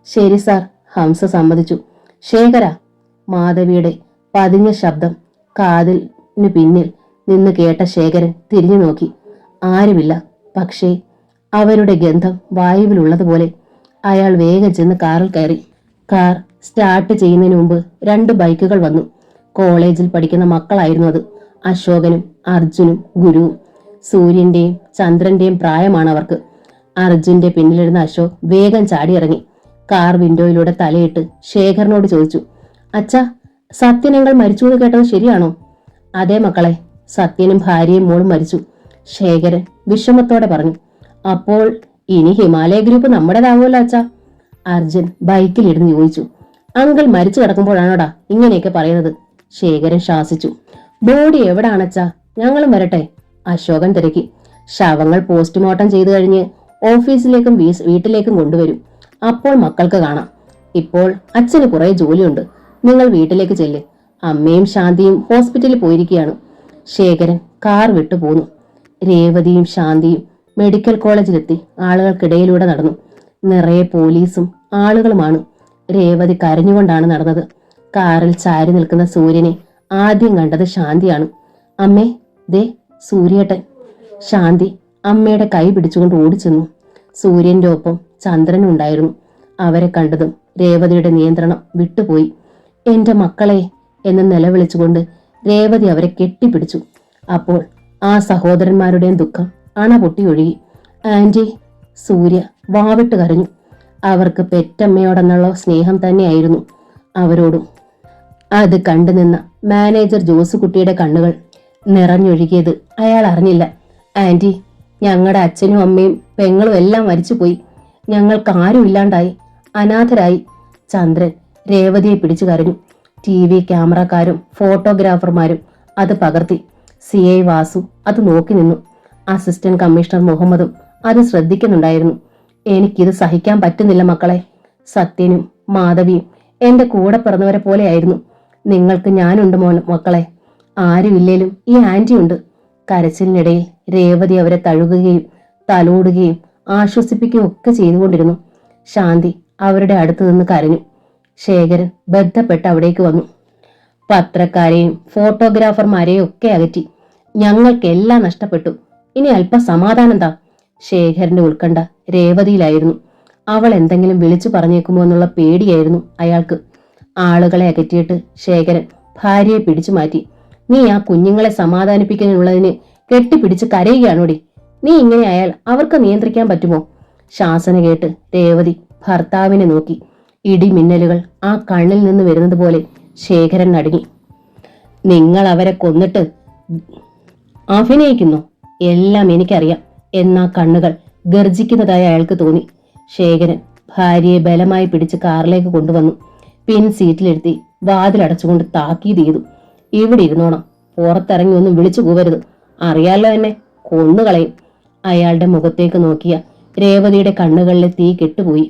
ശരി സാർ, ഹംസ സമ്മതിച്ചു. ശേഖര. മാധവിയുടെ പതിഞ്ഞ ശബ്ദം കാതിന് പിന്നിൽ നിന്ന് കേട്ട ശേഖരൻ തിരിഞ്ഞു നോക്കി. ആരുമില്ല. പക്ഷേ അവരുടെ ഗന്ധം വായുവിലുള്ളതുപോലെ. അയാൾ വേഗം ചെന്ന് കാറിൽ കയറി. കാർ സ്റ്റാർട്ട് ചെയ്യുന്നതിന് മുമ്പ് 2 ബൈക്കുകൾ വന്നു. കോളേജിൽ പഠിക്കുന്ന മക്കളായിരുന്നു അത്. അശോകനും അർജുനും ഗുരുവും. സൂര്യന്റെയും ചന്ദ്രന്റെയും പ്രായമാണ് അവർക്ക്. അർജുന്റെ പിന്നിലിരുന്ന അശോക് വേഗം ചാടിയിറങ്ങി. കാർ വിൻഡോയിലൂടെ തലയിട്ട് ശേഖറിനോട് ചോദിച്ചു, അച്ഛാ, സത്യനങ്ങൾ മരിച്ചു എന്ന് കേട്ടത് ശരിയാണോ? അതെ മക്കളെ, സത്യനും ഭാര്യയും മോളും മരിച്ചു. ശേഖരൻ വിഷമത്തോടെ പറഞ്ഞു. അപ്പോൾ ഇനി ഹിമാലയ ഗ്രൂപ്പ് നമ്മുടേതാവുമല്ലോ അച്ഛാ? അർജുൻ ബൈക്കിലിരുന്ന് ചോദിച്ചു. അങ്കിൾ മരിച്ചു കിടക്കുമ്പോഴാണോടാ ഇങ്ങനെയൊക്കെ പറയുന്നത്? ശേഖരൻ ശാസിച്ചു. ബോഡി എവിടാണച്ചാ? ഞങ്ങളും വരട്ടെ? അശോകൻ തിരക്കി. ശവങ്ങൾ പോസ്റ്റ്മോർട്ടം ചെയ്തു കഴിഞ്ഞ് ഓഫീസിലേക്കും വീട്ടിലേക്കും കൊണ്ടുവരും. അപ്പോൾ മക്കൾക്ക് കാണാം. ഇപ്പോൾ അച്ഛന് കുറെ ജോലിയുണ്ട്. നിങ്ങൾ വീട്ടിലേക്ക് ചെല്ല്. അമ്മയും ശാന്തിയും ഹോസ്പിറ്റലിൽ പോയിരിക്കുകയാണ്. ശേഖരൻ കാർ വിട്ടു പോന്നു. രേവതിയും ശാന്തിയും മെഡിക്കൽ കോളേജിലെത്തി ആളുകൾക്കിടയിലൂടെ നടന്നു. നിറയെ പോലീസും ആളുകളുമാണ്. രേവതി കരഞ്ഞുകൊണ്ടാണ് നടന്നത്. കാറിൽ ചാരി നിൽക്കുന്ന സൂര്യനെ ആദ്യം കണ്ടത് ശാന്തിയാണ്. അമ്മേ, ദേ സൂര്യേട്ടൻ. ശാന്തി അമ്മയുടെ കൈ പിടിച്ചുകൊണ്ട് ഓടിച്ചെന്നു. സൂര്യന്റെ ഒപ്പം ചന്ദ്രനും ഉണ്ടായിരുന്നു. അവരെ കണ്ടതും രേവതിയുടെ നിയന്ത്രണം വിട്ടുപോയി. എന്റെ മക്കളെ എന്ന് നിലവിളിച്ചുകൊണ്ട് രേവതി അവരെ കെട്ടിപ്പിടിച്ചു. അപ്പോൾ ആ സഹോദരന്മാരുടെയും ദുഃഖം അണ പൊട്ടി ഒഴുകി. ആന്റി, സൂര്യ വാവിട്ട് കരഞ്ഞു. അവർക്ക് പെറ്റമ്മയോടെന്നുള്ള സ്നേഹം തന്നെയായിരുന്നു അവരോടും. അത് കണ്ടുനിന്ന മാനേജർ ജോസുകുട്ടിയുടെ കണ്ണുകൾ നിറഞ്ഞൊഴുകിയത് അയാൾ അറിഞ്ഞില്ല. ആന്റി, ഞങ്ങളുടെ അച്ഛനും അമ്മയും പെങ്ങളും എല്ലാം മരിച്ചുപോയി. ഞങ്ങൾക്ക് ആരും ഇല്ലാണ്ടായി, അനാഥരായി. ചന്ദ്രൻ രേവതിയെ പിടിച്ചു കരഞ്ഞു. TV ക്യാമറക്കാരും ഫോട്ടോഗ്രാഫർമാരും അത് പകർത്തി. CI വാസു അത് നോക്കി നിന്നു. അസിസ്റ്റന്റ് കമ്മീഷണർ മുഹമ്മദും അത് ശ്രദ്ധിക്കുന്നുണ്ടായിരുന്നു. എനിക്കിത് സഹിക്കാൻ പറ്റുന്നില്ല മക്കളെ. സത്യനും മാധവിയും എന്റെ കൂടെ പിറന്നവരെ പോലെയായിരുന്നു. നിങ്ങൾക്ക് ഞാനുണ്ട് മക്കളെ. ആരുമില്ലേലും ഈ ആന്റി ഉണ്ട്. കരച്ചിലിനിടയിൽ രേവതി അവരെ തഴുകുകയും തലോടുകയും ആശ്വസിപ്പിക്കുകയും ഒക്കെ ചെയ്തുകൊണ്ടിരുന്നു. ശാന്തി അവരുടെ അടുത്ത് നിന്ന് കരഞ്ഞു. ശേഖരൻ ബന്ധപ്പെട്ട് അവിടേക്ക് വന്നു. പത്രക്കാരെയും ഫോട്ടോഗ്രാഫർമാരെയും ഒക്കെ അകറ്റി. ഞങ്ങൾക്കെല്ലാം നഷ്ടപ്പെട്ടു. ഇനി അല്പം സമാധാനം താ. ശേഖരന്റെ ഉത്കണ്ഠ രേവതിയിലായിരുന്നു. അവൾ എന്തെങ്കിലും വിളിച്ചു പറഞ്ഞേക്കുമോ എന്നുള്ള പേടിയായിരുന്നു അയാൾക്ക്. ആളുകളെ അകറ്റിയിട്ട് ശേഖരൻ ഭാര്യയെ പിടിച്ചു മാറ്റി. നീ ആ കുഞ്ഞുങ്ങളെ സമാധാനിപ്പിക്കാനുള്ളതിന് കെട്ടിപ്പിടിച്ച് കരയുകയാണോടി? നീ ഇങ്ങനെ ആയാൽ അവർക്ക് നിയന്ത്രിക്കാൻ പറ്റുമോ? ശാസന കേട്ട് രേവതി ഭർത്താവിനെ നോക്കി. ഇടിമിന്നലുകൾ ആ കണ്ണിൽ നിന്ന് വരുന്നത് പോലെ ശേഖരൻ നടുങ്ങി. നിങ്ങൾ അവരെ കൊന്നിട്ട് അഭിനയിക്കുന്നു, എല്ലാം എനിക്കറിയാം എന്നാ കണ്ണുകൾ ഗർജിക്കുന്നതായി അയാൾക്ക് തോന്നി. ശേഖരൻ ഭാര്യയെ ബലമായി പിടിച്ച് കാറിലേക്ക് കൊണ്ടുവന്നു. പിൻ സീറ്റിലിരുത്തി വാതിലടച്ചുകൊണ്ട് താക്കീത് ചെയ്തു. ഇവിടെ ഇരുന്നോണം, പുറത്തിറങ്ങി ഒന്നും വിളിച്ചു പോവരുത്. അറിയാലോ എന്നെ കൊന്നുകളയും. അയാളുടെ മുഖത്തേക്ക് നോക്കിയ രേവതിയുടെ കണ്ണുകളിലെ തീ കെട്ടുപോയി.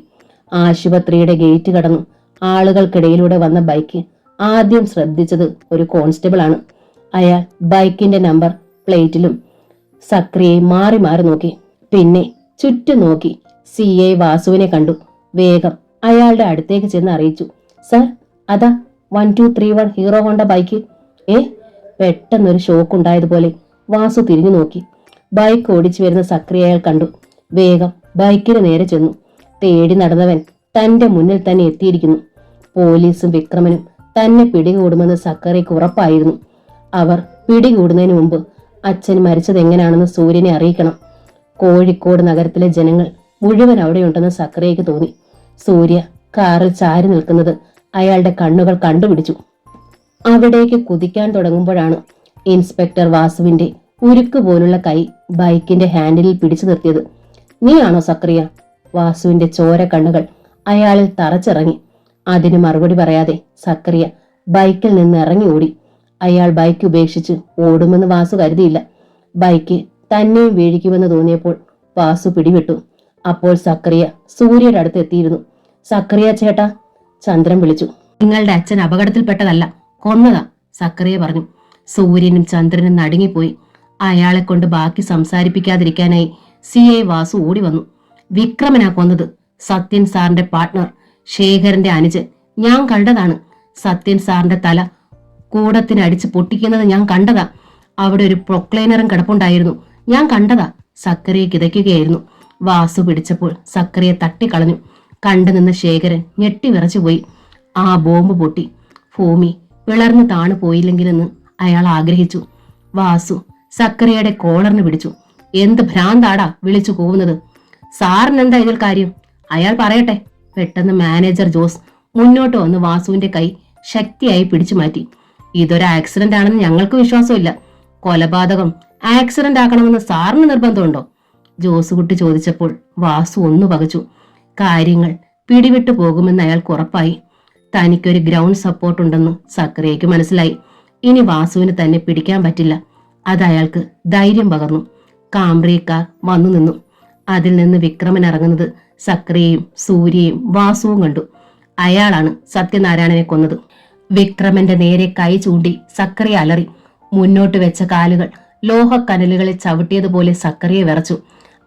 ആശുപത്രിയുടെ ഗേറ്റ് കടന്നു ആളുകൾക്കിടയിലൂടെ വന്ന ബൈക്ക് ആദ്യം ശ്രദ്ധിച്ചത് ഒരു കോൺസ്റ്റബിൾ ആണ്. അയാൾ ബൈക്കിന്റെ നമ്പർ പ്ലേറ്റിലും സക്രിയെ മാറി മാറി നോക്കി. പിന്നെ ചുറ്റും നോക്കി CI വാസുവിനെ കണ്ടു. വേഗം അയാളുടെ അടുത്തേക്ക് ചെന്ന് അറിയിച്ചു. സർ, അതാ 1231 ഹീറോ ഹോണ്ട ബൈക്ക്. പെട്ടെന്നൊരു ഷോക്ക് ഉണ്ടായതുപോലെ വാസു തിരിഞ്ഞു നോക്കി. ബൈക്ക് ഓടിച്ചു വരുന്ന സക്രിയ അയാൾ കണ്ടു. വേഗം ബൈക്കിന് നേരെ ചെന്നു. തേടി നടന്നവൻ തന്റെ മുന്നിൽ തന്നെ എത്തിയിരിക്കുന്നു. പോലീസും വിക്രമനും തന്നെ പിടികൂടുമെന്ന് സക്കറിയക്ക് ഉറപ്പായിരുന്നു. അവർ പിടികൂടുന്നതിന് മുമ്പ് അച്ഛൻ മരിച്ചത് എങ്ങനെയാണെന്ന് സൂര്യനെ അറിയിക്കണം. കോഴിക്കോട് നഗരത്തിലെ ജനങ്ങൾ മുഴുവൻ അവിടെയുണ്ടെന്ന് സക്കറിയക്ക് തോന്നി. സൂര്യ കാറിൽ ചാരി നിൽക്കുന്നത് അയാളുടെ കണ്ണുകൾ കണ്ടുപിടിച്ചു. അവിടേക്ക് കുതിക്കാൻ തുടങ്ങുമ്പോഴാണ് ഇൻസ്പെക്ടർ വാസുവിന്റെ ഉരുക്ക് പോലുള്ള കൈ ബൈക്കിന്റെ ഹാൻഡിലിൽ പിടിച്ചു നിർത്തിയത്. നീയാണോ സക്കറിയ? വാസുവിന്റെ ചോര കണ്ണുകൾ അയാളിൽ തറച്ചിറങ്ങി. അതിന് മറുപടി പറയാതെ സക്കറിയ ബൈക്കിൽ നിന്ന് ഇറങ്ങി ഓടി. അയാൾ ബൈക്ക് ഉപേക്ഷിച്ച് ഓടുമെന്ന് വാസു കരുതിയില്ല. ബൈക്ക് തന്നെയും വീഴിക്കുമെന്ന് തോന്നിയപ്പോൾ വാസു പിടിവിട്ടു. അപ്പോൾ സക്കറിയ സൂര്യയുടെ അടുത്ത് എത്തിയിരുന്നു. സക്കറിയ ചേട്ടാ, ചന്ദ്രൻ വിളിച്ചു. നിങ്ങളുടെ അച്ഛൻ അപകടത്തിൽപ്പെട്ടതല്ല, കൊന്നതാ, സക്കറിയ പറഞ്ഞു. സൂര്യനും ചന്ദ്രനും നടുങ്ങിപ്പോയി. അയാളെ കൊണ്ട് ബാക്കി സംസാരിപ്പിക്കാതിരിക്കാനായി CI വാസു ഓടി വന്നു. വിക്രമനാ കൊന്നത്. സത്യൻ സാറിന്റെ പാർട്ട്ണർ ശേഖരന്റെ അനുജൻ. ഞാൻ കണ്ടതാണ്. സത്യൻ സാറിന്റെ തല കൂടത്തിനടിച്ച് പൊട്ടിക്കുന്നത് ഞാൻ കണ്ടതാ. അവിടെ ഒരു പ്രൊക്ലൈനറും കിടപ്പുണ്ടായിരുന്നു. ഞാൻ കണ്ടതാ. സക്കറിയെ കിതയ്ക്കുകയായിരുന്നു. വാസു പിടിച്ചപ്പോൾ സക്കറിയെ തട്ടിക്കളഞ്ഞു. കണ്ടുനിന്ന ശേഖരൻ ഞെട്ടിവിറച്ചുപോയി. ആ ബോംബ് പൊട്ടി ഭൂമി പിളർന്നു താണു പോയില്ലെങ്കിലെന്ന് അയാൾ ആഗ്രഹിച്ചു. വാസു സക്കറിയയുടെ കോളറിന് പിടിച്ചു. എന്ത് ഭ്രാന്താടാ വിളിച്ചു പോകുന്നത്? സാറിനെന്താ ഇതിൽ കാര്യം? അയാൾ പറയട്ടെ. പെട്ടെന്ന് മാനേജർ ജോസ് മുന്നോട്ട് വന്ന് വാസുവിന്റെ കൈ ശക്തിയായി പിടിച്ചു മാറ്റി. ഇതൊരു ആക്സിഡന്റ് ആണെന്ന് ഞങ്ങൾക്ക് വിശ്വാസമില്ല. കൊലപാതകം ആക്സിഡന്റ് ആക്കണമെന്ന് സാറിന് നിർബന്ധമുണ്ടോ? ജോസുകുട്ടി ചോദിച്ചപ്പോൾ വാസു ഒന്നു പകച്ചു. കാര്യങ്ങൾ പിടിവിട്ടു പോകുമെന്ന് അയാൾക്ക് ഉറപ്പായി. തനിക്കൊരു ഗ്രൗണ്ട് സപ്പോർട്ട് ഉണ്ടെന്ന് സക്കറിയയ്ക്ക് മനസ്സിലായി. ഇനി വാസുവിന് തന്നെ പിടിക്കാൻ പറ്റില്ല. അത് അയാൾക്ക് ധൈര്യം പകർന്നു. കാംറി കാർ വന്നു നിന്നു. അതിൽ നിന്ന് വിക്രമൻ ഇറങ്ങുന്നത് സക്കറിയയും സൂര്യയും വാസുവും കണ്ടു. അയാളാണ് സത്യനാരായണനെ കൊന്നത്. വിക്രമന്റെ നേരെ കൈ ചൂണ്ടി സക്കറിയ അലറി. മുന്നോട്ട് വെച്ച കാലുകൾ ലോഹക്കനലുകളിൽ ചവിട്ടിയതുപോലെ സക്കറിയെ വിറച്ചു.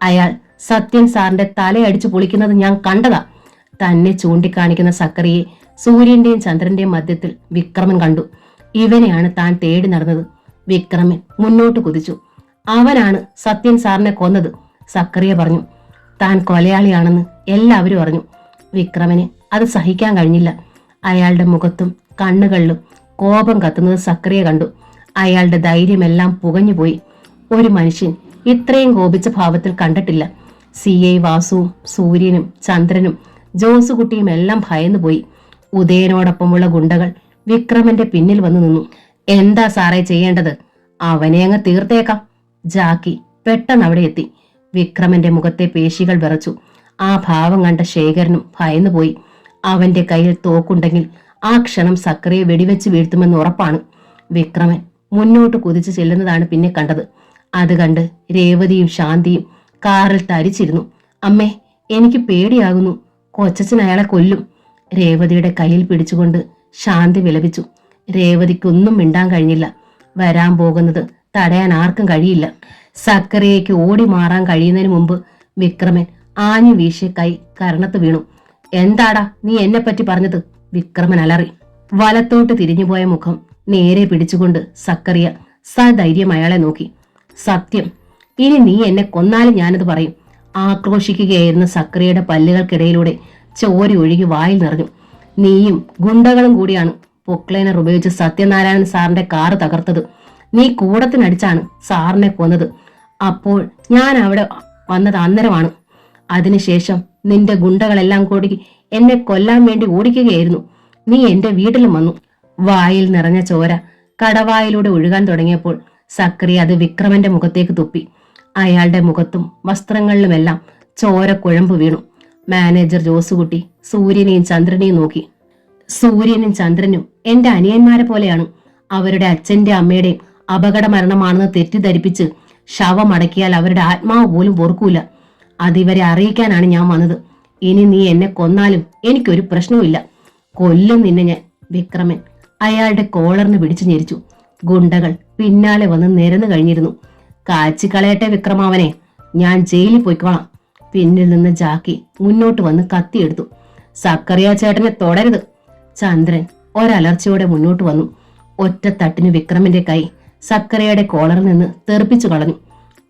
അയാൾ സത്യൻ സാറിന്റെ തലയടിച്ചു പൊളിക്കുന്നത് ഞാൻ കണ്ടതാ. തന്നെ ചൂണ്ടിക്കാണിക്കുന്ന സക്കറിയെ സൂര്യന്റെയും ചന്ദ്രന്റെയും മധ്യത്തിൽ വിക്രമൻ കണ്ടു. ഇവനെയാണ് താൻ തേടി നടന്നത്. വിക്രമൻ മുന്നോട്ട് കുതിച്ചു. അവനാണ് സത്യൻ സാറിനെ കൊന്നത്, സക്കറിയ പറഞ്ഞു. താൻ കൊലയാളിയാണെന്ന് എല്ലാവരും അറിഞ്ഞു. വിക്രമന് അത് സഹിക്കാൻ കഴിഞ്ഞില്ല. അയാളുടെ മുഖത്തും കണ്ണുകളിലും കോപം കത്തുന്നത് സക്കറിയ കണ്ടു. അയാളുടെ ധൈര്യമെല്ലാം പുകഞ്ഞുപോയി. ഒരു മനുഷ്യൻ ഇത്രയും കോപിച്ച ഭാവത്തിൽ കണ്ടിട്ടില്ല. CI വാസുവും സൂര്യനും ചന്ദ്രനും ജോസുകുട്ടിയും എല്ലാം ഭയന്നുപോയി. ഉദയനോടൊപ്പമുള്ള ഗുണ്ടകൾ വിക്രമന്റെ പിന്നിൽ വന്നു നിന്നു. എന്താ സാറേ ചെയ്യേണ്ടത്? അവനെ അങ്ങ് തീർത്തേക്കാം. ജാക്കി പെട്ടെന്ന് അവിടെ എത്തി. വിക്രമന്റെ മുഖത്തെ പേശികൾ വിറച്ചു. ആ ഭാവം കണ്ട ശേഖരനും ഭയന്നുപോയി. അവന്റെ കയ്യിൽ തോക്കുണ്ടെങ്കിൽ ആ ക്ഷണം സക്കറിയെ വെടിവെച്ച് വീഴ്ത്തുമെന്ന് ഉറപ്പാണ്. വിക്രമൻ മുന്നോട്ട് കുതിച്ചു ചെല്ലുന്നതാണ് പിന്നെ കണ്ടത്. അത് കണ്ട് രേവതിയും ശാന്തിയും കാറിൽ തരിച്ചിരുന്നു. അമ്മേ, എനിക്ക് പേടിയാകുന്നു. കൊച്ചച്ഛൻ അയാളെ കൊല്ലും. രേവതിയുടെ കയ്യിൽ പിടിച്ചുകൊണ്ട് ശാന്തി വിലപിച്ചു. രേവതിക്കൊന്നും മിണ്ടാൻ കഴിഞ്ഞില്ല. വരാൻ പോകുന്നത് തടയാൻ ആർക്കും കഴിയില്ല. സക്കറിയയ്ക്ക് ഓടി മാറാൻ കഴിയുന്നതിന് മുമ്പ് വിക്രമൻ ആഞ്ഞു വീശിയ കൈ കരണത്ത് വീണു. എന്താടാ നീ എന്നെ പറ്റി പറഞ്ഞത്? വിക്രമൻ അലറി. വലത്തോട്ട് തിരിഞ്ഞുപോയ മുഖം നേരെ പിടിച്ചുകൊണ്ട് സക്കറിയ സധൈര്യം അയാളെ നോക്കി. സത്യം, ഇനി നീ എന്നെ കൊന്നാലും ഞാനത് പറയും. ആക്രോശിക്കുകയായിരുന്ന സക്കറിയയുടെ പല്ലുകൾക്കിടയിലൂടെ ചോര ഒഴുകി വായിൽ നിറഞ്ഞു. നീയും ഗുണ്ടകളും കൂടിയാണ് പൊക്ലൈനർ ഉപയോഗിച്ച് സത്യനാരായണൻ സാറിന്റെ കാറ് തകർത്തത്. നീ കൂടത്തിനടിച്ചാണ് സാറിനെ കൊന്നത്. അപ്പോൾ ഞാൻ അവിടെ വന്നത് അന്നേരമാണ്. അതിനുശേഷം നിന്റെ ഗുണ്ടകളെല്ലാം കൂടി എന്നെ കൊല്ലാൻ വേണ്ടി ഓടിക്കുകയായിരുന്നു. നീ എന്റെ വീട്ടിലും വന്നു. വായിൽ നിറഞ്ഞ ചോര കടവായിലൂടെ ഒഴുകാൻ തുടങ്ങിയപ്പോൾ സക്കറിയ അത് വിക്രമന്റെ മുഖത്തേക്ക് തുപ്പി. അയാളുടെ മുഖത്തും വസ്ത്രങ്ങളിലുമെല്ലാം ചോര കുഴമ്പ് വീണു. മാനേജർ ജോസുകുട്ടി സൂര്യനെയും ചന്ദ്രനെയും നോക്കി. സൂര്യനും ചന്ദ്രനും എന്റെ അനിയന്മാരെ പോലെയാണ്. അവരുടെ അച്ഛന്റെ അമ്മയുടെയും അപകട മരണമാണെന്ന് തെറ്റിദ്ധരിപ്പിച്ച് ശവമടക്കിയാൽ അവരുടെ ആത്മാവ് പോലും പൊറുക്കൂല. അതിവരെ അറിയിക്കാനാണ് ഞാൻ വന്നത്. ഇനി നീ എന്നെ കൊന്നാലും എനിക്കൊരു പ്രശ്നവുമില്ല. കൊല്ലും നിന്നെ ഞാൻ. വിക്രമൻ അയാളുടെ കോളറിന് പിടിച്ചു ഞെരിച്ചു. ഗുണ്ടകൾ പിന്നാലെ വന്ന് നിരന്നു കഴിഞ്ഞിരുന്നു. കാച്ചിക്കളയട്ടെ വിക്രമാവനെ, ഞാൻ ജയിലിൽ പോയിക്കോളാം. പിന്നിൽ നിന്ന് ജാക്കി മുന്നോട്ട് വന്ന് കത്തിയെടുത്തു. സക്കറിയ ചേട്ടനെ തൊടരുത്. ചന്ദ്രൻ ഒരലർച്ചയോടെ മുന്നോട്ട് വന്നു. ഒറ്റ തട്ടിന് വിക്രമന്റെ കൈ സക്കറിയയുടെ കോളറിൽ നിന്ന് തെറിപ്പിച്ചു കളഞ്ഞു.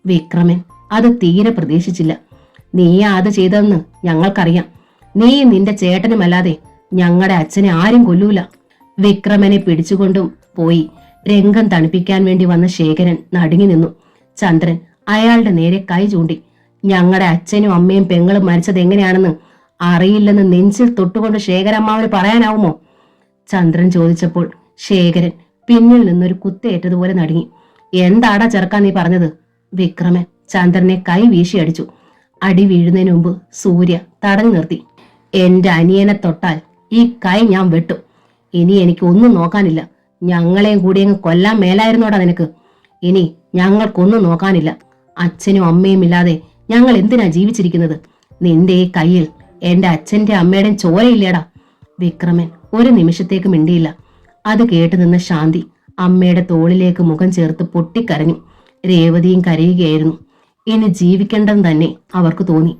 വിക്രമൻ അത് തീരെ പ്രതീക്ഷിച്ചില്ല. നീയാ അത് ചെയ്തതെന്ന് ഞങ്ങൾക്കറിയാം. നീ നിന്റെ ചേട്ടനുമല്ലാതെ ഞങ്ങളുടെ അച്ഛനെ ആരും കൊല്ലൂല. വിക്രമനെ പിടിച്ചുകൊണ്ടും പോയി രംഗം തണുപ്പിക്കാൻ വേണ്ടി വന്ന ശേഖരൻ നടുങ്ങി നിന്നു. ചന്ദ്രൻ അയാളുടെ നേരെ കൈ ചൂണ്ടി. ഞങ്ങളുടെ അച്ഛനും അമ്മയും പെങ്ങളും മരിച്ചത് എങ്ങനെയാണെന്ന് അറിയില്ലെന്ന് നെഞ്ചിൽ തൊട്ടുകൊണ്ട് ശേഖരമ്മാവന് പറയാനാവുമോ? ചന്ദ്രൻ ചോദിച്ചപ്പോൾ ശേഖരൻ പിന്നിൽ നിന്നൊരു കുത്തേറ്റതുപോലെ നടുങ്ങി. എന്താടാ ചെറുക്കാൻ നീ പറഞ്ഞത്? വിക്രമൻ ചന്ദ്രനെ കൈ വീശി അടിച്ചു. അടി വീഴുന്നതിന് മുമ്പ് സൂര്യ തടഞ്ഞു നിർത്തി. എന്റെ അനിയനെ തൊട്ടാൽ ഈ കൈ ഞാൻ വെട്ടും. ഇനി എനിക്ക് ഒന്നും നോക്കാനില്ല. ഞങ്ങളെയും കൂടി അങ്ങ് കൊല്ലാൻ മേലായിരുന്നോടാ നിനക്ക്. ഇനി ഞങ്ങൾക്കൊന്നും നോക്കാനില്ല. അച്ഛനും അമ്മയും ഇല്ലാതെ ഞങ്ങൾ എന്തിനാ ജീവിച്ചിരിക്കുന്നത്? നിന്റെ ഈ കയ്യിൽ എന്റെ അച്ഛന്റെ അമ്മയുടെയും ചോരയില്ലേടാ. വിക്രമൻ ഒരു നിമിഷത്തേക്ക് മിണ്ടിയില്ല. അത് കേട്ടു നിന്ന ശാന്തി അമ്മയുടെ തോളിലേക്ക് മുഖം ചേർത്ത് പൊട്ടിക്കരഞ്ഞു. രേവതിയും കരയുകയായിരുന്നു. ഇനി ജീവിക്കേണ്ടെന്ന് തന്നെ അവർക്ക് തോന്നി.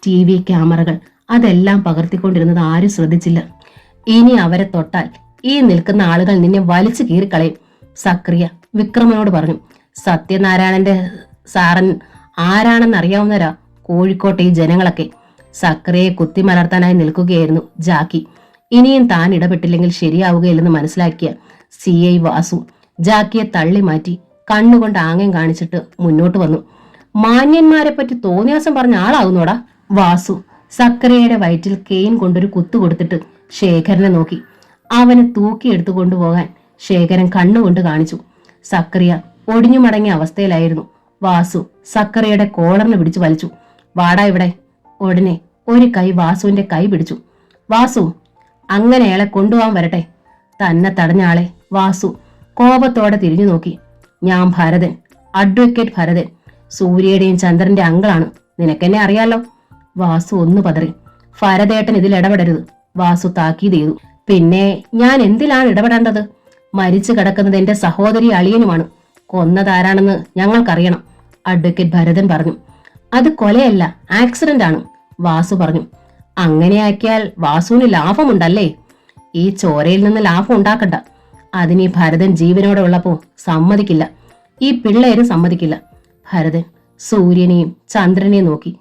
TV ക്യാമറകൾ അതെല്ലാം പകർത്തിക്കൊണ്ടിരുന്നത് ആരും ശ്രദ്ധിച്ചില്ല. ഇനി അവരെ തൊട്ടാൽ ഈ നിൽക്കുന്ന ആളുകൾ നിന്നെ വലിച്ചു കീറിക്കളയും. സക്രിയ വിക്രമനോട് പറഞ്ഞു. സത്യനാരായണന്റെ സാറൻ ആരാണെന്ന് അറിയാവുന്നവരാ കോഴിക്കോട്ടെ ഈ ജനങ്ങളൊക്കെ. സക്രിയയെ കുത്തിമലർത്താനായി നിൽക്കുകയായിരുന്നു ജാക്കി. ഇനിയും താൻ ഇടപെട്ടില്ലെങ്കിൽ ശരിയാവുകയില്ലെന്ന് മനസ്സിലാക്കിയ CI വാസു ജാക്കിയെ തള്ളി മാറ്റി കണ്ണുകൊണ്ട് ആംഗ്യം കാണിച്ചിട്ട് മുന്നോട്ട് വന്നു. മാന്യന്മാരെ പറ്റി തോന്നിയാസം പറഞ്ഞ ആളാവുന്നോടാ. വാസു സക്രിയയുടെ വയറ്റിൽ കെയിൻ കൊണ്ടൊരു കുത്തു കൊടുത്തിട്ട് ശേഖരനെ നോക്കി. അവനെ തൂക്കിയെടുത്തു കൊണ്ടുപോകാൻ ശേഖരൻ കണ്ണുകൊണ്ട് കാണിച്ചു. സക്രിയ ഒടിഞ്ഞു മടങ്ങിയ അവസ്ഥയിലായിരുന്നു. വാസു സക്രിയയുടെ കോളറിന് പിടിച്ചു വലിച്ചു. വാടാ ഇവിടെ. ഉടനെ ഒരു കൈ വാസുവിന്റെ കൈ പിടിച്ചു. വാസു, അങ്ങനെ അയാളെ കൊണ്ടുപോകാൻ വരട്ടെ. തന്നെ തടഞ്ഞ ആളെ വാസു കോപത്തോടെ തിരിഞ്ഞു നോക്കി. ഞാൻ ഭരതൻ, അഡ്വക്കേറ്റ് ഭരതൻ, സൂര്യയുടെയും ചന്ദ്രന്റെ അങ്കിളാണ്. നിനക്കെന്നെ അറിയാലോ. വാസു ഒന്ന് പതറി. ഭരതേട്ടൻ ഇതിൽ ഇടപെടരുത്, വാസു താക്കീത് ചെയ്തു. പിന്നെ ഞാൻ എന്തിലാണ് ഇടപെടേണ്ടത്? മരിച്ചു കിടക്കുന്നത് എന്റെ സഹോദരി അളിയനുമാണ്. കൊന്നതാരാണെന്ന് ഞങ്ങൾക്കറിയണം, അഡ്വക്കേറ്റ് ഭരതൻ പറഞ്ഞു. അത് കൊലയല്ല, ആക്സിഡന്റ് ആണ്, വാസു പറഞ്ഞു. അങ്ങനെയാക്കിയാൽ വാസുവിന് ലാഭമുണ്ടല്ലേ? ഈ ചോരയിൽ നിന്ന് ലാഭം ഉണ്ടാക്കണ്ട. അതിന് ഭരതൻ ജീവനോടെ ഉള്ളപ്പോ സമ്മതിക്കില്ല. ഈ പിള്ളേരും സമ്മതിക്കില്ല. ഭരതൻ സൂര്യനെയും ചന്ദ്രനെയും നോക്കി.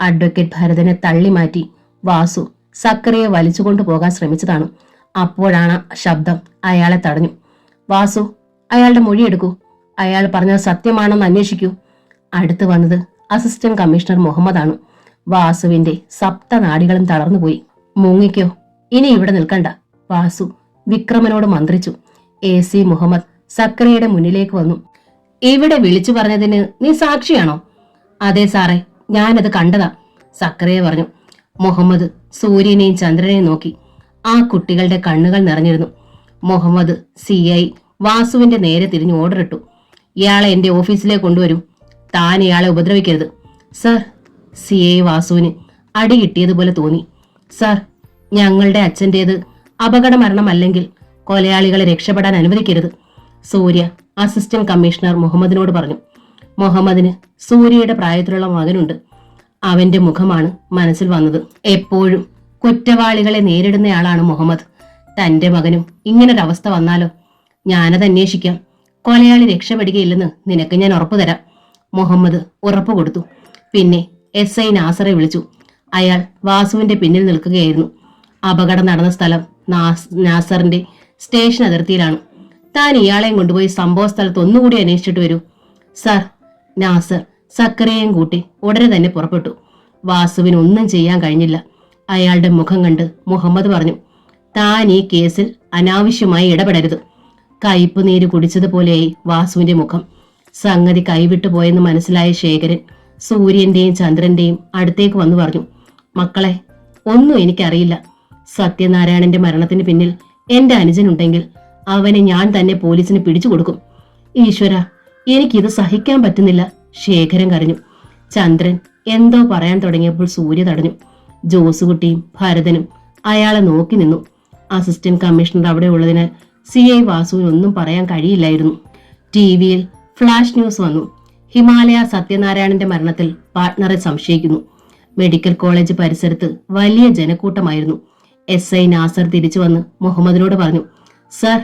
അഡ്വക്കേറ്റ് ഭരതനെ തള്ളി മാറ്റി വാസു സക്രിയെ വലിച്ചുകൊണ്ടു പോകാൻ ശ്രമിച്ചതാണ്. അപ്പോഴാണ് ശബ്ദം അയാളെ തടഞ്ഞു. വാസു, അയാളുടെ മൊഴിയെടുക്കൂ. അയാൾ പറഞ്ഞത് സത്യമാണെന്ന് അന്വേഷിക്കൂ. അടുത്തു വന്നത് അസിസ്റ്റന്റ് കമ്മീഷണർ മുഹമ്മദാണ്. വാസുവിന്റെ സപ്തനാടികളും തളർന്നുപോയി. മുങ്ങിക്കോ, ഇനി ഇവിടെ നിൽക്കണ്ട, വാസു വിക്രമനോട് മന്ത്രിച്ചു. AC മുഹമ്മദ് സക്രിയയുടെ മുന്നിലേക്ക് വന്നു. ഇവിടെ വിളിച്ചു പറഞ്ഞതിന് നീ സാക്ഷിയാണോ? അതെ സാറേ, ഞാനത് കണ്ടതാ, സക്രിയ പറഞ്ഞു. മുഹമ്മദ് സൂര്യനെയും ചന്ദ്രനെയും നോക്കി. ആ കുട്ടികളുടെ കണ്ണുകൾ നിറഞ്ഞിരുന്നു. മുഹമ്മദ് CI വാസുവിന്റെ നേരെ തിരിഞ്ഞ് ഓർഡർ ഇട്ടു. ഇയാളെ എന്റെ ഓഫീസിലേക്ക് കൊണ്ടുവരൂ. താൻ ഇയാളെ ഉപദ്രവിക്കരുത്. സർ, CI വാസുവിന് അടി കിട്ടിയതുപോലെ തോന്നി. സർ, ഞങ്ങളുടെ അച്ഛൻ്റേത് അപകട മരണമല്ലെങ്കിൽ കൊലയാളികളെ രക്ഷപ്പെടാൻ അനുവദിക്കരുത്, സൂര്യ അസിസ്റ്റന്റ് കമ്മീഷണർ മുഹമ്മദിനോട് പറഞ്ഞു. മുഹമ്മദിന് സൂര്യയുടെ പ്രായത്തിലുള്ള മകനുണ്ട്. അവന്റെ മുഖമാണ് മനസ്സിൽ വന്നത്. എപ്പോഴും കുറ്റവാളികളെ നേരിടുന്നയാളാണ് മുഹമ്മദ്. തന്റെ മകനും ഇങ്ങനൊരവസ്ഥ വന്നാലോ? ഞാനത് അന്വേഷിക്കാം. കൊലയാളി രക്ഷപ്പെടുകയില്ലെന്ന് നിനക്ക് ഞാൻ ഉറപ്പു തരാം, മുഹമ്മദ് ഉറപ്പു കൊടുത്തു. പിന്നെ SI നാസറെ വിളിച്ചു. അയാൾ വാസുവിന്റെ പിന്നിൽ നിൽക്കുകയായിരുന്നു. അപകടം നടന്ന സ്ഥലം നാസറിന്റെ സ്റ്റേഷൻ അതിർത്തിയിലാണ്. താൻ ഇയാളെയും കൊണ്ടുപോയി സംഭവ സ്ഥലത്ത് ഒന്നുകൂടി അന്വേഷിച്ചിട്ട് വരൂ. സർ, നാസർ സക്കറിയെയും കൂട്ടി ഉടനെ തന്നെ പുറപ്പെട്ടു. വാസുവിന് ഒന്നും ചെയ്യാൻ കഴിഞ്ഞില്ല. അയാളുടെ മുഖം കണ്ട് മുഹമ്മദ് പറഞ്ഞു, താൻ ഈ കേസിൽ അനാവശ്യമായി ഇടപെടരുത്. കയ്പ് നീര് കുടിച്ചതുപോലെയായി വാസുവിന്റെ മുഖം. സംഗതി കൈവിട്ടു പോയെന്ന് മനസ്സിലായ ശേഖരൻ സൂര്യന്റെയും ചന്ദ്രന്റെയും അടുത്തേക്ക് വന്നു പറഞ്ഞു, മക്കളെ, ഒന്നും എനിക്കറിയില്ല. സത്യനാരായണന്റെ മരണത്തിന് പിന്നിൽ എന്റെ അനുജനുണ്ടെങ്കിൽ അവനെ ഞാൻ തന്നെ പോലീസിന് പിടിച്ചു കൊടുക്കും. ഈശ്വര, എനിക്കിത് സഹിക്കാൻ പറ്റുന്നില്ല, ശേഖരൻ കരഞ്ഞു. ചന്ദ്രൻ എന്തോ പറയാൻ തുടങ്ങിയപ്പോൾ സൂര്യ തടഞ്ഞു. ജോസുകുട്ടിയും ഭരതനും അയാളെ നോക്കി നിന്നു. അസിസ്റ്റന്റ് കമ്മീഷണർ അവിടെ ഉള്ളതിനാൽ CI വാസുവിന് ഒന്നും പറയാൻ കഴിയില്ലായിരുന്നു. TV-യിൽ ഫ്ലാഷ് ന്യൂസ് വന്നു. ഹിമാലയ സത്യനാരായണന്റെ മരണത്തിൽ പാർട്ട്ണറെ സംശയിക്കുന്നു. മെഡിക്കൽ കോളേജ് പരിസരത്ത് വലിയ ജനക്കൂട്ടമായിരുന്നു. SI നാസർ തിരിച്ചു വന്ന് മുഹമ്മദിനോട് പറഞ്ഞു, സർ,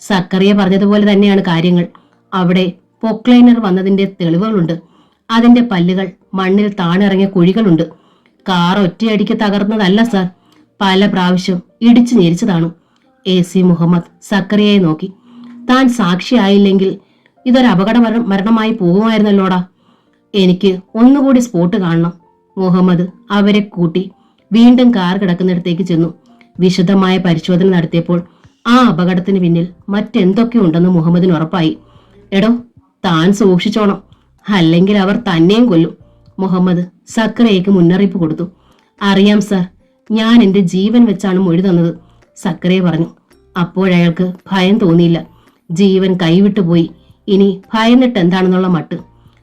സക്കറിയ പറഞ്ഞതുപോലെ തന്നെയാണ് കാര്യങ്ങൾ. അവിടെ പൊക്ലൈനർ വന്നതിന്റെ തെളിവുകളുണ്ട്. അതിന്റെ പല്ലുകൾ മണ്ണിൽ താണിറങ്ങിയ കുഴികളുണ്ട്. കാർ ഒറ്റയടിക്ക് തകർന്നതല്ല സർ. പല പ്രാവശ്യം ഇടിച്ചു ഞെരിച്ചതാണ്. AC മുഹമ്മദ് സക്കറിയയെ നോക്കി. താൻ സാക്ഷിയായില്ലെങ്കിൽ ഇതൊരു അപകട മരണമായി പോകുമായിരുന്നല്ലോടാ. എനിക്ക് ഒന്നുകൂടി സ്പോട്ട് കാണണം. മുഹമ്മദ് അവരെ കൂട്ടി വീണ്ടും കാർ കിടക്കുന്നിടത്തേക്ക് ചെന്നു. വിശദമായ പരിശോധന നടത്തിയപ്പോൾ ആ അപകടത്തിന് പിന്നിൽ മറ്റെന്തൊക്കെ ഉണ്ടെന്ന് മുഹമ്മദിന് ഉറപ്പായി. എടോ, താൻ സൂക്ഷിച്ചോണം, അല്ലെങ്കിൽ അവർ തന്നെയും കൊല്ലും. മുഹമ്മദ് സക്കറിയയ്ക്ക് മുന്നറിയിപ്പ് കൊടുത്തു. അറിയാം സാർ, ഞാൻ എന്റെ ജീവൻ വെച്ചാണ് മൊഴി തന്നത്, സക്കറിയ പറഞ്ഞു. അപ്പോഴയാൾക്ക് ഭയം തോന്നിയില്ല. ജീവൻ കൈവിട്ടു പോയി. ഇനി ഭയന്നിട്ട് എന്താണെന്നുള്ള മട്ട്.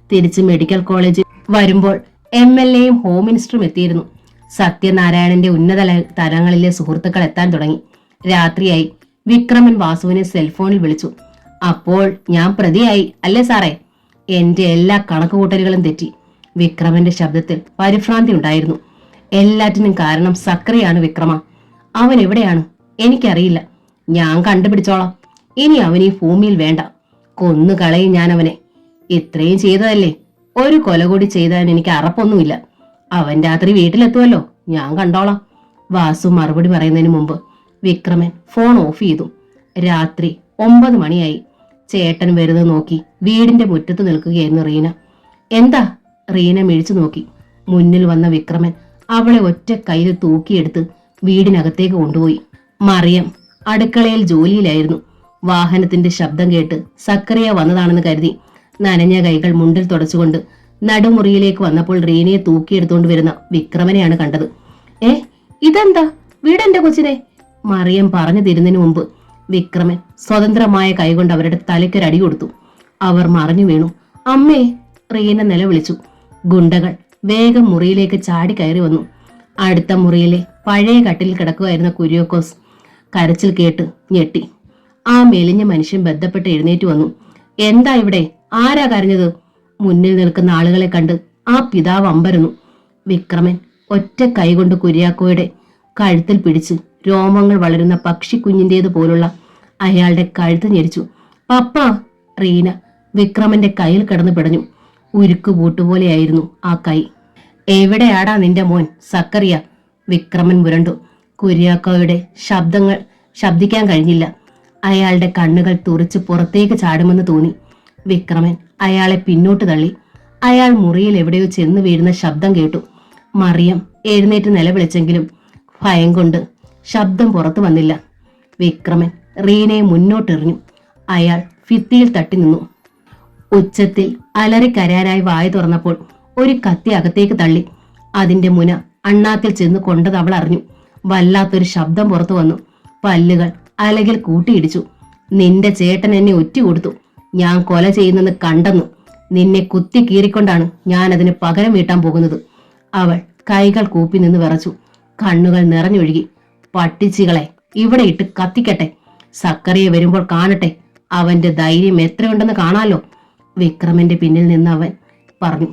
തിരിച്ച് മെഡിക്കൽ കോളേജിൽ വരുമ്പോൾ MLAയും ഹോം മിനിസ്റ്ററും എത്തിയിരുന്നു. സത്യനാരായണന്റെ ഉന്നത തലങ്ങളിലെ സുഹൃത്തുക്കൾ എത്താൻ തുടങ്ങി. രാത്രിയായി. വിക്രമൻ വാസുവിനെ സെൽഫോണിൽ വിളിച്ചു. അപ്പോൾ ഞാൻ പ്രതിയായി അല്ലേ സാറേ? എന്റെ എല്ലാ കണക്കുകൂട്ടലുകളും തെറ്റി. വിക്രമന്റെ ശബ്ദത്തിൽ പരിഭ്രാന്തി ഉണ്ടായിരുന്നു. എല്ലാറ്റിനും കാരണം സക്രിയാണ് വിക്രമ. അവൻ എവിടെയാണ്? എനിക്കറിയില്ല. ഞാൻ കണ്ടുപിടിച്ചോളാം. ഇനി അവൻ ഈ ഭൂമിയിൽ വേണ്ട. കൊന്നു കളയും ഞാൻ അവനെ. ഇത്രയും ചെയ്തതല്ലേ, ഒരു കൊല കൂടി ചെയ്താൽ എനിക്ക് അറപ്പൊന്നുമില്ല. അവൻ രാത്രി വീട്ടിലെത്തുമല്ലോ, ഞാൻ കണ്ടോളാം. വാസു മറുപടി പറയുന്നതിന് മുമ്പ് വിക്രമൻ ഫോൺ ഓഫ് ചെയ്തു. രാത്രി 9 മണിയായി. ചേട്ടൻ വരുന്നത് നോക്കി വീടിന്റെ മുറ്റത്ത് നിൽക്കുകയായിരുന്നു റീന. എന്താ? റീന മിഴിച്ചു നോക്കി. മുന്നിൽ വന്ന വിക്രമൻ അവളെ ഒറ്റ കയ്യിൽ തൂക്കിയെടുത്ത് വീടിനകത്തേക്ക് കൊണ്ടുപോയി. മറിയം അടുക്കളയിൽ ജോലിയിലായിരുന്നു. വാഹനത്തിന്റെ ശബ്ദം കേട്ട് സക്കറിയ വന്നതാണെന്ന് കരുതി നനഞ്ഞ കൈകൾ മുണ്ടിൽ തുടച്ചുകൊണ്ട് നടുമുറിയിലേക്ക് വന്നപ്പോൾ റീനയെ തൂക്കിയെടുത്തുകൊണ്ട് വരുന്ന വിക്രമനെയാണ് കണ്ടത്. ഇതെന്താ? വീടെന്റെ കൊച്ചിനെ? മറിയം പറഞ്ഞു തരുന്നതിന് മുമ്പ് വിക്രമൻ സ്വതന്ത്രമായ കൈകൊണ്ട് അവരുടെ തലയ്ക്കൊരടി കൊടുത്തു. അവർ മറിഞ്ഞു വീണു. അമ്മേ! റീന നിലവിളിച്ചു. ഗുണ്ടകൾ വേഗം മുറിയിലേക്ക് ചാടി കയറി വന്നു. അടുത്ത മുറിയിലെ പഴയ കട്ടിലിൽ കിടക്കുകയായിരുന്ന കുര്യോക്കോസ് കരച്ചിൽ കേട്ട് ഞെട്ടി. ആ മെലിഞ്ഞ മനുഷ്യൻ ബന്ധപ്പെട്ട് എഴുന്നേറ്റ് വന്നു. എന്താ ഇവിടെ? ആരാ കരഞ്ഞത്? മുന്നിൽ നിൽക്കുന്ന ആളുകളെ കണ്ട് ആ പിതാവ് അമ്പരന്നു. വിക്രമൻ ഒറ്റ കൈകൊണ്ട് കുര്യാക്കോയുടെ കഴുത്തിൽ പിടിച്ച് രോമങ്ങൾ വളരുന്ന പക്ഷിക്കുഞ്ഞിന്റേത് പോലുള്ള അയാളുടെ കഴുത്ത് ഞെരിച്ചു. പപ്പ! റീന വിക്രമന്റെ കയ്യിൽ കിടന്നു പിടഞ്ഞു. ഉരുക്ക് പൂട്ടുപോലെയായിരുന്നു ആ കൈ. എവിടെയാടാ നിന്റെ മോൻ സക്കറിയ? വിക്രമൻ മുരണ്ടു. കുര്യാക്കോയുടെ ശബ്ദിക്കാൻ കഴിഞ്ഞില്ല. അയാളുടെ കണ്ണുകൾ തുറിച്ച് പുറത്തേക്ക് ചാടുമെന്ന് തോന്നി. വിക്രമൻ അയാളെ പിന്നോട്ട് തള്ളി. അയാൾ മുറിയിൽ എവിടെയോ ചെന്ന് വീഴുന്ന ശബ്ദം കേട്ടു. മറിയം എഴുന്നേറ്റ് നിലവിളിച്ചെങ്കിലും ഭയം കൊണ്ട് ശബ്ദം പുറത്തു വന്നില്ല. വിക്രമൻ റീനയെ മുന്നോട്ടെറിഞ്ഞു. അയാൾ ഭിത്തിയിൽ തട്ടി നിന്നു. ഉച്ചത്തിൽ അലറിക്കരയാനായി വായ തുറന്നപ്പോൾ ഒരു കത്തി അകത്തേക്ക് തള്ളി. അതിന്റെ മുന അണ്ണാക്കിൽ ചെന്ന് കൊണ്ടത് അവൾ അറിഞ്ഞു. വല്ലാത്തൊരു ശബ്ദം പുറത്തു വന്നു. പല്ലുകൾ അലകിൽ കൂട്ടിയിടിച്ചു. നിന്റെ ചേട്ടൻ എന്നെ ഒറ്റുകൊടുത്തു. ഞാൻ കൊല ചെയ്യുന്നെന്ന് കണ്ടെന്നു. നിന്നെ കുത്തി കീറിക്കൊണ്ടാണ് ഞാൻ അതിന് പകരം വീട്ടാൻ പോകുന്നത്. അവൾ കൈകൾ കൂപ്പി നിന്ന് വിറച്ചു. കണ്ണുകൾ നിറഞ്ഞൊഴുകി. പട്ടിച്ചികളെ ഇവിടെ ഇട്ട് കത്തിക്കട്ടെ. സക്കറിയെ വരുമ്പോൾ കാണട്ടെ അവന്റെ ധൈര്യം എത്രയുണ്ടെന്ന് കാണാലോ. വിക്രമന്റെ പിന്നിൽ നിന്ന് അവൻ പറഞ്ഞു.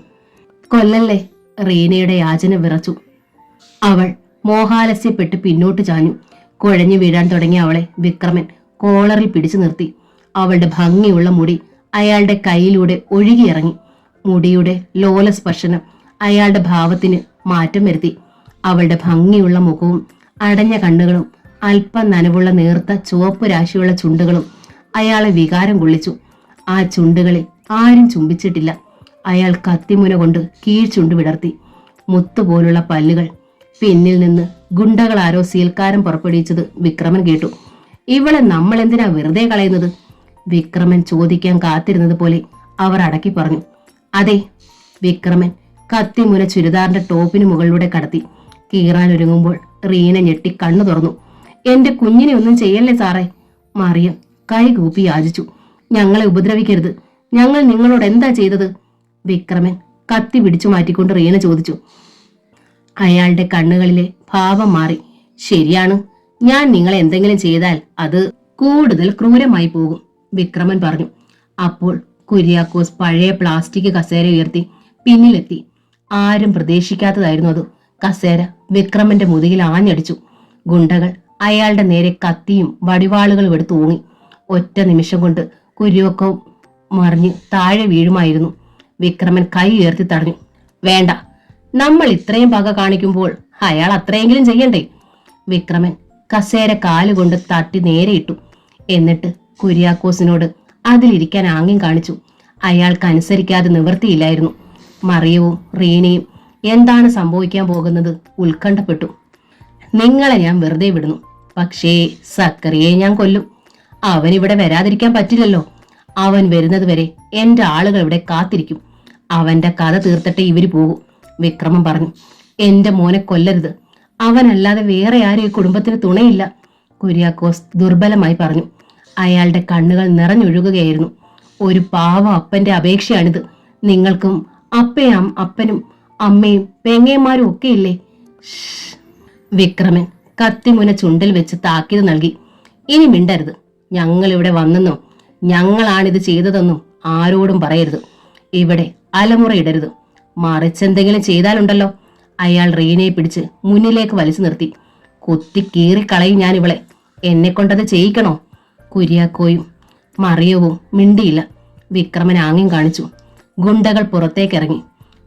കൊല്ലല്ലേ! റീനയുടെ യാചന വിറച്ചു. അവൾ മോഹാലസ്യപ്പെട്ട് പിന്നോട്ട് ചാഞ്ഞു. കുഴഞ്ഞു വീഴാൻ തുടങ്ങിയ അവളെ വിക്രമൻ കോളറിൽ പിടിച്ചു നിർത്തി. അവളുടെ ഭംഗിയുള്ള മുടി അയാളുടെ കൈയിലൂടെ ഒഴുകിയിറങ്ങി. മുടിയുടെ ലോലസ്പർശനം അയാളുടെ ഭാവത്തിന് മാറ്റം വരുത്തി. അവളുടെ ഭംഗിയുള്ള മുഖവും അടഞ്ഞ കണ്ണുകളും അല്പം നനവുള്ള നേർത്ത ചുവപ്പ് രാശിയുള്ള ചുണ്ടുകളും അയാളെ വികാരം കൊള്ളിച്ചു. ആ ചുണ്ടുകളിൽ ആരും ചുംബിച്ചിട്ടില്ല. അയാൾ കത്തിമുന കൊണ്ട് കീഴ്ചുണ്ടു വിടർത്തി. മുത്തുപോലുള്ള പല്ലുകൾ. പിന്നിൽ നിന്ന് ഗുണ്ടകൾ ആരോ സീൽക്കാരം പുറപ്പെടുവിച്ചത് വിക്രമൻ കേട്ടു. ഇവളെ നമ്മൾ എന്തിനാ വെറുതെ കളയുന്നത്? വിക്രമൻ ചോദിക്കാൻ കാത്തിരുന്നത് പോലെ അവർ അടക്കി പറഞ്ഞു. അതെ. വിക്രമൻ കത്തിമുന ചുരിദാറിന്റെ ടോപ്പിന് മുകളിലൂടെ കടത്തി. കീറാനൊരുങ്ങുമ്പോൾ റീന ഞെട്ടി കണ്ണു തുറന്നു. എന്റെ കുഞ്ഞിനെ ഒന്നും ചെയ്യല്ലേ സാറേ! മറിയം കൈകൂപ്പി യാചിച്ചു. ഞങ്ങളെ ഉപദ്രവിക്കരുത്. ഞങ്ങൾ നിങ്ങളോട് എന്താ ചെയ്തത്? വിക്രമൻ കത്തി പിടിച്ചു മാറ്റിക്കൊണ്ട് റീന ചോദിച്ചു. അയാളുടെ കണ്ണുകളിലെ ഭാവം മാറി. ശരിയാണ്, ഞാൻ നിങ്ങളെ എന്തെങ്കിലും ചെയ്താൽ അത് കൂടുതൽ ക്രൂരമായി പോകും, വിക്രമൻ പറഞ്ഞു. അപ്പോൾ കുര്യാക്കോസ് പഴയ പ്ലാസ്റ്റിക് കസേര ഉയർത്തി പിന്നിലെത്തി. ആരും പ്രതീക്ഷിക്കാത്തതായിരുന്നു അത്. കസേര വിക്രമന്റെ മുതുകിൽ ആഞ്ഞടിച്ചു. ഗുണ്ടകൾ അയാളുടെ നേരെ കത്തിയും വടിവാളുകളും എടുത്ത് ഊങ്ങി. ഒറ്റ നിമിഷം കൊണ്ട് കുര്യാക്കോ മറിഞ്ഞ് താഴെ വീഴുമായിരുന്നു. വിക്രമൻ കൈ ഉയർത്തി തടഞ്ഞു. വേണ്ട, നമ്മൾ ഇത്രയും പക കാണിക്കുമ്പോൾ അയാൾ അത്രയെങ്കിലും ചെയ്യണ്ടേ? വിക്രമൻ കസേര കാലുകൊണ്ട് തട്ടി നേരെയിട്ടു. എന്നിട്ട് കുര്യാക്കോസിനോട് അതിലിരിക്കാൻ ആംഗ്യം കാണിച്ചു. അയാൾക്ക് അനുസരിക്കാതെ നിവൃത്തിയില്ലായിരുന്നു. മറിയവും റീനയും എന്താണ് സംഭവിക്കാൻ പോകുന്നത് ഉത്കണ്ഠപ്പെട്ടു. നിങ്ങളെ ഞാൻ വെറുതെ വിടുന്നു, പക്ഷേ സക്കറിയെ ഞാൻ കൊല്ലും. അവനിവിടെ വരാതിരിക്കാൻ പറ്റില്ലല്ലോ. അവൻ വരുന്നത് വരെ എന്റെ ആളുകൾ ഇവിടെ കാത്തിരിക്കും. അവന്റെ കഥ തീർത്തിട്ടേ ഇവര് പോകൂ. വിക്രമൻ പറഞ്ഞു. എന്റെ മോനെ കൊല്ലരുത്. അവനല്ലാതെ വേറെ ആരും ഈ കുടുംബത്തിന് തുണയില്ല. കുര്യാക്കോസ് ദുർബലമായി പറഞ്ഞു. അയാളുടെ കണ്ണുകൾ നിറഞ്ഞൊഴുകുകയായിരുന്നു. ഒരു പാവ അപ്പന്റെ അപേക്ഷയാണിത്. നിങ്ങൾക്കും അപ്പനും അമ്മയും പെങ്ങന്മാരും ഒക്കെ ഇല്ലേ? വിക്രമൻ കത്തിമുന ചുണ്ടിൽ വെച്ച് താക്കീത് നൽകി. ഇനി മിണ്ടരുത്. ഞങ്ങൾ ഇവിടെ വന്നെന്നോ ഞങ്ങളാണിത് ചെയ്തതെന്നും ആരോടും പറയരുത്. ഇവിടെ അലമുറയിടരുത്. മറിച്ചെന്തെങ്കിലും ചെയ്താലുണ്ടല്ലോ. അയാൾ റീനയെ പിടിച്ച് മുന്നിലേക്ക് വലിച്ചു നിർത്തി. കുത്തി കീറിക്കളയും ഞാൻ ഇവളെ. എന്നെ കൊണ്ടത് ചെയ്യിക്കണോ? കുര്യാക്കോയും മറിയവും മിണ്ടിയില്ല. വിക്രമൻ ആംഗ്യം കാണിച്ചു. ഗുണ്ടകൾ പുറത്തേക്കിറങ്ങി.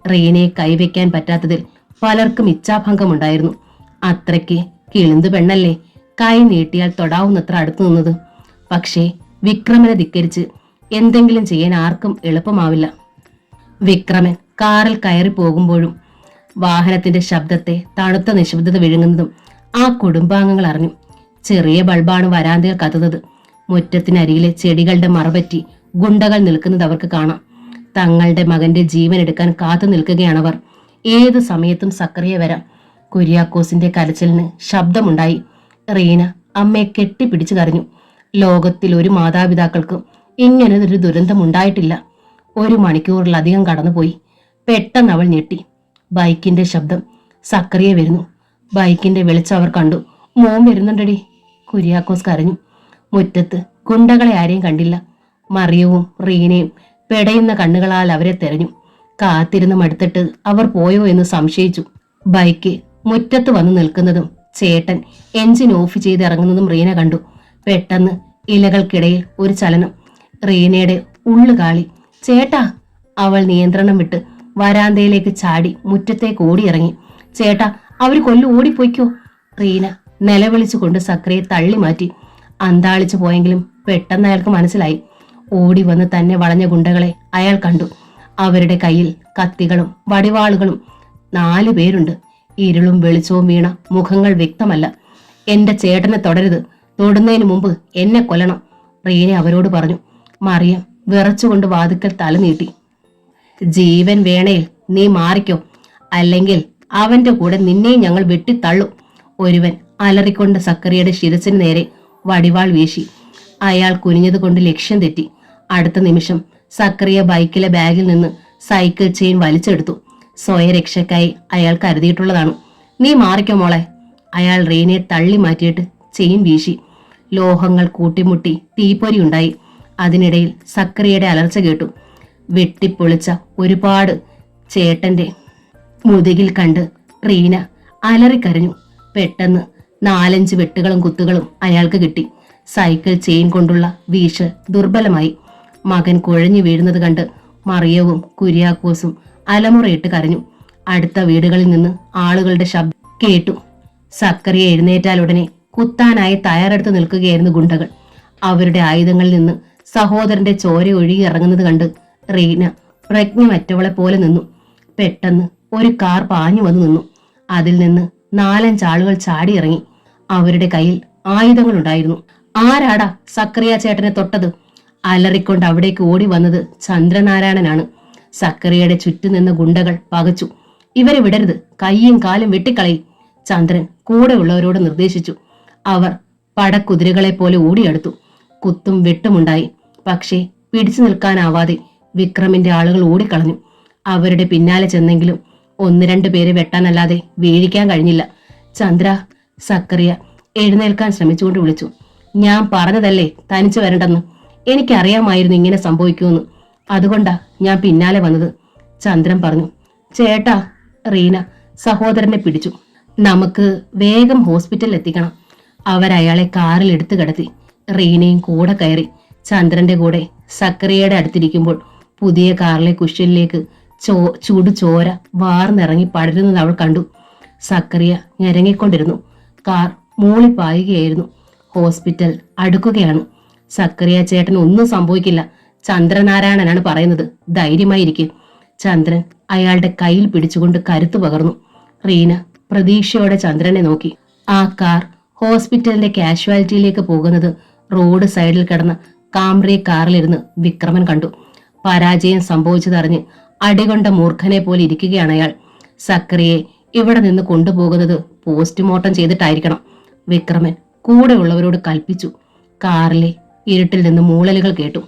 റീനയെ കൈവയ്ക്കാൻ പറ്റാത്തതിൽ പലർക്കും ഇച്ഛാഭംഗമുണ്ടായിരുന്നു. അത്രയ്ക്ക് കിളിന്തു പെണ്ണല്ലേ കൈ നീട്ടിയാൽ തൊടാവുന്നത്ര അടുത്തു നിന്നത്. പക്ഷേ വിക്രമനെ ധിക്കരിച്ച് എന്തെങ്കിലും ചെയ്യാൻ ആർക്കും എളുപ്പമാവില്ല. വിക്രമൻ കാറിൽ കയറി പോകുമ്പോഴും വാഹനത്തിന്റെ ശബ്ദത്തെ തണുത്ത നിശബ്ദത വിഴുങ്ങുന്നതും ആ കുടുംബാംഗങ്ങൾ അറിഞ്ഞു. ചെറിയ ബൾബാണ് വരാന്തയിൽ കത്തുന്നത്. മുറ്റത്തിനരികിലെ ചെടികളുടെ മറപറ്റി ഗുണ്ടകൾ നിൽക്കുന്നത് അവർക്ക് കാണാം. തങ്ങളുടെ മകന്റെ ജീവൻ എടുക്കാൻ കാത്തു നിൽക്കുകയാണവർ. ഏതു സമയത്തും സക്കറിയ വരാം. കുര്യാക്കോസിന്റെ കരച്ചിലിന് ശബ്ദമുണ്ടായി. റീന അമ്മയെ കെട്ടിപ്പിടിച്ചു കരഞ്ഞു. ലോകത്തിൽ ഒരു മാതാപിതാക്കൾക്കും ഇങ്ങനൊരു ദുരന്തം ഉണ്ടായിട്ടില്ല. 1 മണിക്കൂറിലധികം കടന്നുപോയി. പെട്ടെന്ന് അവൾ ഞെട്ടി. ബൈക്കിന്റെ ശബ്ദം. സക്കറിയ വരുന്നു. ബൈക്കിന്റെ വെളിച്ചം അവർ കണ്ടു. മോൻ വരുന്നുണ്ടടി. കുര്യാക്കോസ് കരഞ്ഞു. മുറ്റത്ത് ഗുണ്ടകളെ ആരെയും കണ്ടില്ല. മറിയവും റീനയും പെടയുന്ന കണ്ണുകളാൽ അവരെ തെരഞ്ഞു. കാത്തിരുന്ന് മടുത്തിട്ട് അവർ പോയോ എന്ന് സംശയിച്ചു. ബൈക്ക് മുറ്റത്ത് വന്നു നിൽക്കുന്നതും ചേട്ടൻ എഞ്ചിൻ ഓഫ് ചെയ്ത് ഇറങ്ങുന്നതും റീന കണ്ടു. പെട്ടെന്ന് ഇലകൾക്കിടയിൽ ഒരു ചലനം. റീനയുടെ ഉള്ളുകാളി. ചേട്ടാ! അവൾ നിയന്ത്രണം വിട്ട് വരാന്തയിലേക്ക് ചാടി മുറ്റത്തേക്ക് ഓടിയിറങ്ങി. ചേട്ടാ, അവര് കൊല്ലു, ഓടിപ്പോയിക്കോ! റീന നിലവിളിച്ചുകൊണ്ട് സക്കറിയെ തള്ളി മാറ്റി. അന്താളിച്ചു പോയെങ്കിലും പെട്ടെന്ന് അയാൾക്ക് മനസ്സിലായി. ഓടി വന്ന് തന്നെ വളഞ്ഞ ഗുണ്ടകളെ അയാൾ കണ്ടു. അവരുടെ കയ്യിൽ കത്തികളും വടിവാളുകളും. 4 പേരുണ്ട്. ഇരുളും വെളിച്ചവും വീണ മുഖങ്ങൾ വ്യക്തമല്ല. എന്റെ ചേട്ടനെ തൊടരുത്. തൊടുന്നതിന് മുമ്പ് എന്നെ കൊല്ലണം, റീന അവരോട് പറഞ്ഞു. മറിയം വിറച്ചുകൊണ്ട് വാതിക്കൽ തല നീട്ടി. ജീവൻ വേണേൽ നീ മാറിക്കോ, അല്ലെങ്കിൽ അവന്റെ കൂടെ നിന്നെയും ഞങ്ങൾ വെട്ടിത്തള്ളും. ഒരുവൻ അലറിക്കൊണ്ട് സക്കറിയുടെ ശിരസിന് നേരെ വടിവാൾ വീശി. അയാൾ കുനിഞ്ഞതുകൊണ്ട് ലക്ഷ്യം തെറ്റി. അടുത്ത നിമിഷം സക്കറിയ ബൈക്കിലെ ബാഗിൽ നിന്ന് സൈക്കിൾ ചെയിൻ വലിച്ചെടുത്തു. സ്വയരക്ഷയ്ക്കായി അയാൾ കരുതിയിട്ടുള്ളതാണ്. നീ മാറിക്കോ മോളെ. അയാൾ റീനയെ തള്ളി മാറ്റിയിട്ട് ചെയിൻ വീശി. ലോഹങ്ങൾ കൂട്ടിമുട്ടി തീപ്പൊരിയുണ്ടായി. അതിനിടയിൽ സക്കറിയയുടെ അലർച്ച കേട്ടു. വെട്ടിപ്പൊളിച്ച ഒരുപാട് ചേട്ടന്റെ മുതുകിൽ കണ്ട് റീന അലറിക്കരഞ്ഞു. പെട്ടെന്ന് 4-5 വെട്ടുകളും കുത്തുകളും അയാൾക്ക് കിട്ടി. സൈക്കിൾ ചെയിൻ കൊണ്ടുള്ള വീശ് ദുർബലമായി. മകൻ കുഴഞ്ഞു വീഴുന്നത് കണ്ട് മറിയവും കുര്യാക്കോസും അലമുറയിട്ട് കരഞ്ഞു. അടുത്ത വീടുകളിൽ നിന്ന് ആളുകളുടെ ശബ്ദം കേട്ടു. സക്കറിയ എഴുന്നേറ്റാലുടനെ കുത്താനായി തയ്യാറെടുത്ത് നിൽക്കുകയായിരുന്നു ഗുണ്ടകൾ. അവരുടെ ആയുധങ്ങളിൽ നിന്ന് സഹോദരന്റെ ചോര ഒഴുകി ഇറങ്ങുന്നത് കണ്ട് റീന പ്രജ്ഞമറ്റവളെ പോലെ നിന്നു. പെട്ടെന്ന് ഒരു കാർ പാഞ്ഞു വന്നു നിന്നു. അതിൽ നിന്ന് 4-5 ആളുകൾ ചാടിയിറങ്ങി. അവരുടെ കയ്യിൽ ആയുധങ്ങളുണ്ടായിരുന്നു. ആരാടാ സക്കറിയ ചേട്ടനെ തൊട്ടത്? അലറിക്കൊണ്ട് അവിടേക്ക് ഓടി വന്നത് ചന്ദ്രനാരായണനാണ്. സക്കറിയയുടെ ചുറ്റും നിന്ന ഗുണ്ടകൾ പകച്ചു. ഇവരെ വിടരുത്, കൈയും കാലും വെട്ടിക്കളയും, ചന്ദ്രൻ കൂടെയുള്ളവരോട് നിർദ്ദേശിച്ചു. അവർ പടക്കുതിരകളെ പോലെ ഓടിയെടുത്തു. കുത്തും വെട്ടുമുണ്ടായി. പക്ഷേ പിടിച്ചു നിൽക്കാനാവാതെ വിക്രമിന്റെ ആളുകൾ ഓടിക്കളഞ്ഞു. അവരുടെ പിന്നാലെ ചെന്നെങ്കിലും 1-2 പേരെ വെട്ടാനല്ലാതെ വീഴിക്കാൻ കഴിഞ്ഞില്ല. ചന്ദ്ര! സക്കറിയ എഴുന്നേൽക്കാൻ ശ്രമിച്ചുകൊണ്ട് വിളിച്ചു. ഞാൻ പറഞ്ഞതല്ലേ തനിച്ചു വരണ്ടെന്ന്. എനിക്കറിയാമായിരുന്നു ഇങ്ങനെ സംഭവിക്കുമെന്ന്. അതുകൊണ്ടാ ഞാൻ പിന്നാലെ വന്നത്, ചന്ദ്രൻ പറഞ്ഞു. ചേട്ടാ! റീന സഹോദരനെ പിടിച്ചു. നമുക്ക് വേഗം ഹോസ്പിറ്റലിൽ എത്തിക്കണം. അവരയാളെ കാറിൽ എടുത്തു കിടത്തി. റീനയും കൂടെ കയറി. ചന്ദ്രന്റെ കൂടെ സക്കറിയയുടെ അടുത്തിരിക്കുമ്പോൾ പുതിയ കാറിലെ കുഷ്യലിലേക്ക് ചൂട് ചോര വാർന്നിറങ്ങി പടരുന്നത് അവൾ കണ്ടു. സക്കറിയ ഞരങ്ങിക്കൊണ്ടിരുന്നു. കാർ മൂളിപ്പായുകയായിരുന്നു. ഹോസ്പിറ്റൽ അടുക്കുകയാണ്. സക്കറിയ ചേട്ടൻ ഒന്നും സംഭവിക്കില്ല. ചന്ദ്രനാരായണനാണ് പറയുന്നത്. ധൈര്യമായിരിക്കെ. ചന്ദ്രൻ അയാളുടെ കയ്യിൽ പിടിച്ചുകൊണ്ട് കരുത്തു പകർന്നു. റീന പ്രതീക്ഷയോടെ ചന്ദ്രനെ നോക്കി. ആ കാർ ഹോസ്പിറ്റലിന്റെ കാഷ്വാലിറ്റിയിലേക്ക് പോകുന്നത് റോഡ് സൈഡിൽ കിടന്ന കാംറി കാറിലിരുന്ന് വിക്രമൻ കണ്ടു. പരാജയം സംഭവിച്ചതറിഞ്ഞ് അടികൊണ്ട മൂർഖനെ പോലെ ഇരിക്കുകയാണ് അയാൾ. സക്കറിയെ ഇവിടെ നിന്ന് കൊണ്ടുപോകുന്നത് പോസ്റ്റ്മോർട്ടം ചെയ്തിട്ടായിരിക്കണം. വിക്രമൻ കൂടെയുള്ളവരോട് കൽപ്പിച്ചു. കാറിലെ ഇരുട്ടിൽ നിന്ന് മൂളലുകൾ കേട്ടു.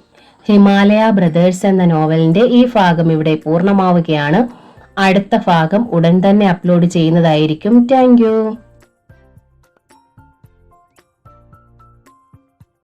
ഹിമാലയ ബ്രദേഴ്സ് എന്ന നോവലിന്റെ ഈ ഭാഗം ഇവിടെ പൂർണ്ണമാവുകയാണ്. അടുത്ത ഭാഗം ഉടൻ തന്നെ അപ്ലോഡ് ചെയ്യുന്നതായിരിക്കും. Thank you.